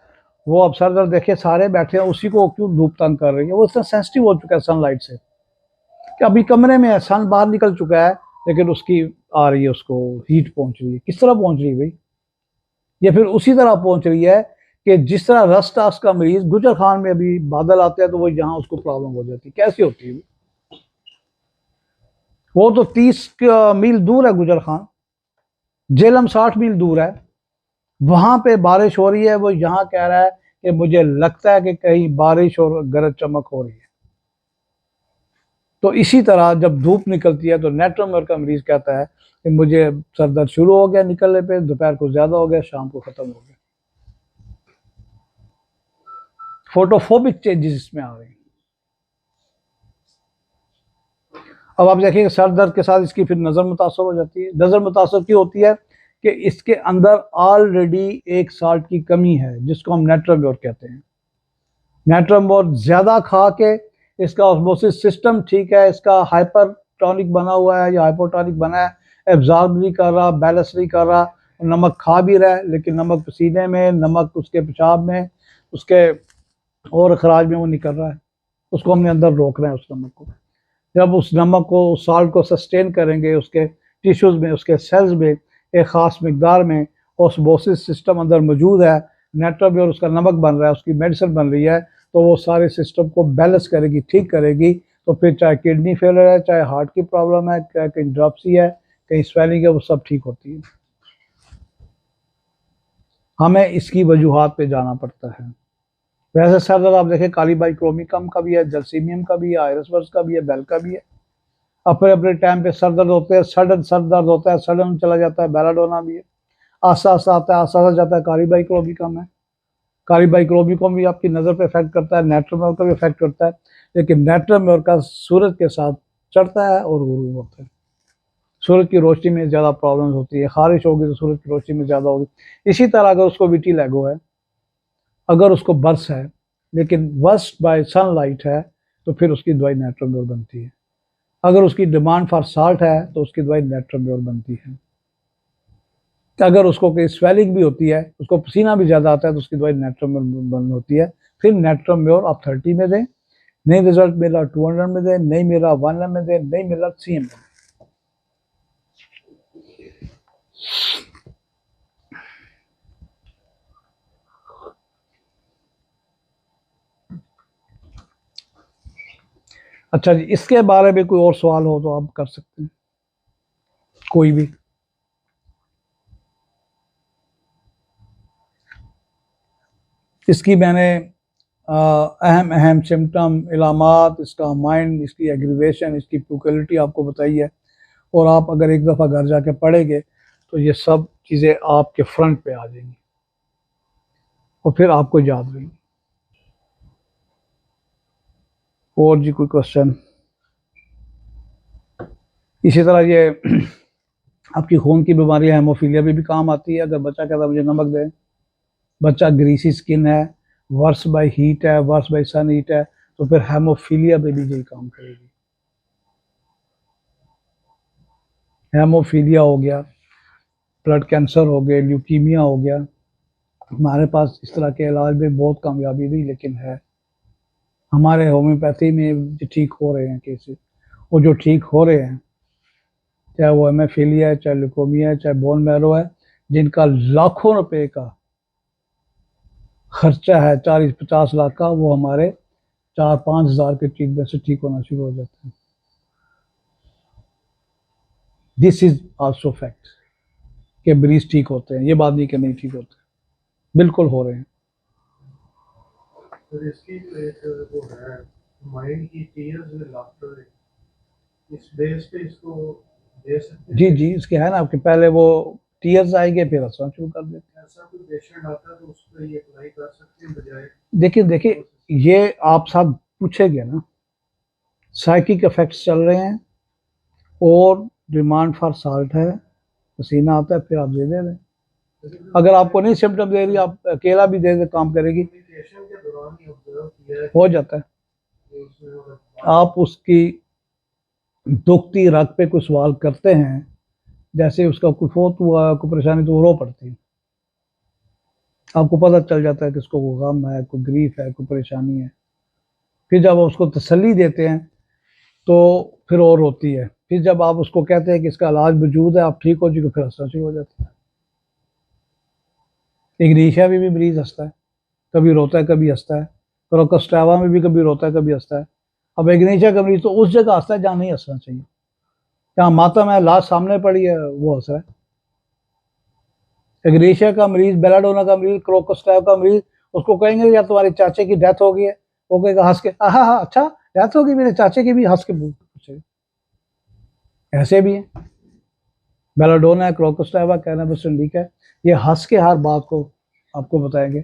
वो अब सर दर्द देखे सारे बैठे हैं, उसी को क्यों धूप तंग कर रही है? वो इतना सेंसिटिव हो चुका है सनलाइट से कि अभी कमरे में है, सन बाहर निकल चुका है, लेकिन उसकी आ रही है, उसको हीट पहुंच रही है। किस तरह पहुंच रही है भाई? ये फिर उसी तरह पहुंच रही है कि जिस तरह रस्टास का मरीज गुजर खान में अभी बादल आते हैं तो वो यहाँ उसको प्रॉब्लम हो जाती है। कैसी होती है? वो तो 30 मील दूर है गुजर खान, जेलम 60 मील दूर है, वहां पे बारिश हो रही है, वो यहाँ कह रहा है कि मुझे लगता है कि कहीं बारिश और गरज चमक हो रही है। तो इसी तरह जब धूप निकलती है तो नेट्रोमर का मरीज कहता है कि मुझे सर दर्द शुरू हो गया निकलने पे, दोपहर को ज्यादा हो गया, शाम को खत्म हो गया। फोटोफोबिक चेंजेस इसमें आ रही हैं। अब आप देखिए सर दर्द के साथ इसकी फिर नज़र मुतासर हो जाती है। नज़र मुतासर क्यों होती है? कि इसके अंदर ऑलरेडी एक साल्ट की कमी है जिसको हम नेट्राम्योर कहते हैं। नेट्राम्योर ज़्यादा खा के इसका ऑस्मोसिस सिस्टम ठीक है, इसका हाइपरटोनिक बना हुआ है या हाइपोटोनिक बना है, एब्जॉर्ब नहीं कर रहा, बैलेंस नहीं कर रहा, नमक खा भी रहा है, लेकिन नमक पसीने में, नमक उसके पेशाब में, उसके और अखराज में वो निकल रहा है। उसको हमने अंदर रोकना है उस नमक को। जब उस नमक को, उस साल्ट को सस्टेन करेंगे, उसके टिश्यूज़ में, उसके सेल्स में एक ख़ास मकदार में ऑस्मोसिस सिस्टम अंदर मौजूद है, नेट्राम्योर उसका नमक बन रहा है, उसकी मेडिसिन बन रही है, तो वो सारे सिस्टम को बैलेंस करेगी, ठीक करेगी। तो फिर चाहे किडनी फेलियर है, चाहे हार्ट की प्रॉब्लम है, चाहे कहीं ड्रॉप्सी है, कहीं स्वेलिंग है, वो सब ठीक होती है। हमें इसकी वजूहात पे जाना पड़ता है। वैसे सर दर्द आप देखें कालीबाइक्रोमिकम का भी है, जलसीमियम का भी है, आयरस वर्स का भी है, बेल का भी है। अपने अपने टाइम पे सर दर्द होते हैं, सडन सर दर्द होता है, सडन चला जाता है, बेलाडोना भी है, आस्ता आस्ता आता है, आस्ता आस्ता जाता है, कालीबाइक्रोमिकम है। कालीबाइक्रोमिकम भी आपकी नज़र पे इफेक्ट करता है, नेट्राम्योर का भी इफेक्ट करता है, लेकिन नेट्राम्योर का सूरज के साथ चढ़ता है और गुरूब होता है। सूरज की रोशनी में ज़्यादा प्रॉब्लम होती है, खारिश होगी तो सूरज की रोशनी में ज़्यादा होगी। इसी तरह अगर उसको विटिलिगो है, अगर उसको बर्स है, लेकिन वर्स्ट बाय सनलाइट है, तो फिर उसकी दवाई नेट्राम्योर बनती है। अगर उसकी डिमांड फॉर साल्ट है तो उसकी दवाई नेट्राम्योर बनती है। अगर उसको कोई स्वेलिंग भी होती है, उसको पसीना भी ज़्यादा आता है, तो उसकी दवाई नेट्राम्योर बंद होती है। फिर नेट्राम्योर आप 30 में दें, नहीं रिजल्ट मिला 200 में दें, नहीं मिला 1 में दें, नहीं मिला 3 में। अच्छा जी, इसके बारे में कोई और सवाल हो तो आप कर सकते हैं, कोई भी। इसकी मैंने अहम अहम सिम्टम, इलामात, इसका माइंड, इसकी एग्रीवेशन, इसकी प्यूकलिटी आपको बताई है। और आप अगर एक दफ़ा घर जाके पढ़ेंगे तो ये सब चीज़ें आपके फ्रंट पे आ जाएंगी और फिर आपको याद रहेंगी। और जी कोई क्वेश्चन? इसी तरह ये आपकी खून की बीमारी हेमोफीलिया भी काम आती है। अगर बच्चा कहता है मुझे नमक दे, बच्चा ग्रीसी स्किन है, वर्स बाय हीट है, वर्स बाय सन हीट है, तो फिर हेमोफीलिया पे भी यही काम करेगी। हेमोफीलिया हो गया, ब्लड कैंसर हो गया, ल्यूकीमिया हो गया। हमारे पास इस तरह के इलाज में बहुत कामयाबी नहीं, लेकिन है हमारे होम्योपैथी में ठीक हो रहे हैं केसेस। वो जो ठीक हो रहे हैं, चाहे वो हेमोफीलिया है, चाहे ल्यूकोमिया है, चाहे बोन मैरो है, जिनका लाखों रुपए का खर्चा है, 40-50 लाख का, वो हमारे 4-5 हज़ार के ट्रीटमेंट से ठीक होना शुरू हो जाता है। दिस इज आल्सो फैक्ट कि मरीज ठीक होते हैं, ये बात नहीं कि नहीं ठीक होते, बिल्कुल हो रहे हैं। तो इसकी एक वो है माइंड की टीयर्स विद लाफ्टर, इस बेस पे इसको दे सकते हैं। जी जी, इसके है ना आपके, पहले वो टीयर्स आएंगे फिर हंसना शुरू कर देते हैं। ऐसा कोई पेशेंट आता है तो उस पर ये अप्लाई कर सकते हैं बजाय। देखिए देखिए, ये आप सब पूछेंगे ना, साइकिक इफेक्ट्स चल रहे हैं और डिमांड फॉर साल्ट है, पसीना आता है, फिर आप दे रहे हैं। अगर आपको नहीं सिम्टम दे रही, आप अकेला भी दे काम करेगी, पेशेंट के दौरान ही ऑब्जर्व किया हो जाता है। आप उसकी दुखती रग पे कुछ सवाल करते हैं, जैसे उसका कुछ फोत हुआ, कोई परेशानी, तो वो रो पड़ती है। आपको पता चल जाता है कि इसको कोई गम है, कोई ग्रीफ है, कोई परेशानी है। फिर जब उसको तसल्ली देते हैं तो फिर और रोती है। फिर जब आप उसको कहते हैं कि इसका इलाज मौजूद है, आप ठीक हो चुके, फिर हंसना शुरू हो जाता है। इग्नीशिया में भी मरीज हंसता है, कभी रोता है कभी हंसता है। क्रोकोस्ट्रावा में भी कभी रोता है कभी हंसता है। अब इग्नीशिया का मरीज तो उस जगह हंसता है जहाँ नहीं हंसना चाहिए। जहाँ मातम है, लाश सामने पड़ी है, वो हंस रहा है। इग्नीशिया का मरीज, बेलाडोना का मरीज, क्रोकोस्ट्रावा का मरीज, उसको कहेंगे या तुम्हारे चाचे की डेथ हो गई है, वो कहेगा हंस के, हाँ हाँ अच्छा डेथ होगी मेरे चाचे की भी, हंस के पूछेगा। ऐसे भी है, बेलाडोना, क्रोकोस्ट्रावा, कैनबिस इंडिका, ये हंस के हर बात को आपको बताएंगे।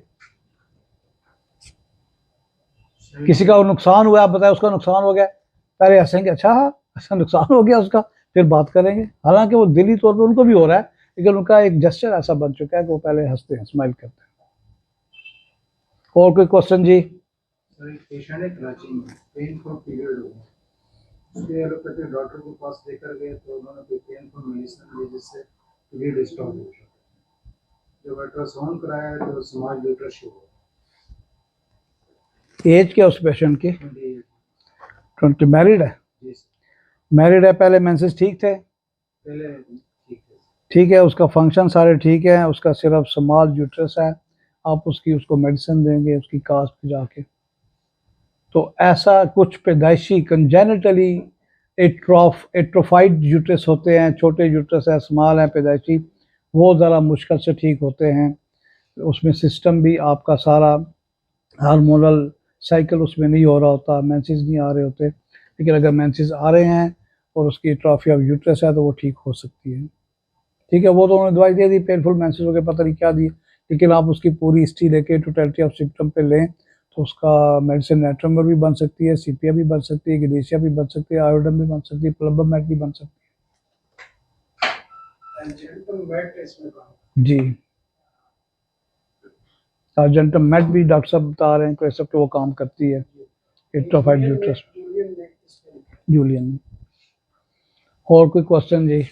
किसी का नुकसान हुआ, आप बताए उसका नुकसान हो गया, पहले हंसेंगे, अच्छा हाँ ऐसा नुकसान हो गया उसका, फिर बात करेंगे। हालांकि वो दिली तौर पर उनको भी हो रहा है, लेकिन उनका एक जेस्चर ऐसा बन चुका है कि वो पहले हंसते हैं, स्माइल करते हैं। और कोई क्वेश्चन जी? पेशेंट है कराची में, पेन फॉर पीरियड हो गया, उसके एलोपैथिक डॉक्टर के पास लेकर गए तो उन्होंने कोई पेन फॉर मेडिसिन दी जिससे पीरियड स्टॉप हो गया। जब अल्ट्रासाउंड कराया तो समाज लीडरशिप हुआ। एज क्या उस पेशेंट की? 20। मैरिड है? मैरिड है। पहले मेंसेस ठीक थे? पहले ठीक है। ठीक है, उसका फंक्शन सारे ठीक है, उसका सिर्फ स्मॉल यूट्रस है। आप उसको मेडिसिन देंगे उसकी काज पे जाके, तो ऐसा कुछ पैदाइशी कंजेनिटली एट्रोफाइड यूट्रस होते हैं, छोटे यूट्रस है, स्मॉल है, पैदाइशी, वो ज़रा मुश्किल से ठीक होते हैं। उसमें सिस्टम भी आपका सारा हार्मोनल साइकिल उसमें नहीं हो रहा होता, मेंसेस नहीं आ रहे होते। लेकिन अगर मेंसेस आ रहे हैं और उसकी एट्रोफी ऑफ यूट्रस है तो वो ठीक हो सकती है। ठीक है, वो तो उन्होंने दवाई दे दी, पेनफुल मेंसेस हो गए, पता नहीं क्या दी, लेकिन आप उसकी पूरी हिस्ट्री लेके टोटलिटी ऑफ सिम्टम पे लें तो उसका मेडिसिन नेट्रमर भी बन सकती है, सीपिया भी बन सकती है, गिनेशिया भी बन सकती है, आयोडम भी बन सकती है, प्लम्बामेट भी बन सकती है। जी, अर्जेंटोमेट भी डॉक्टर साहब बता रहे हैं कोई सब, वो काम करती है एट्रोफाइड यूट्रस, जूलियन। और कोई क्वेश्चन जी?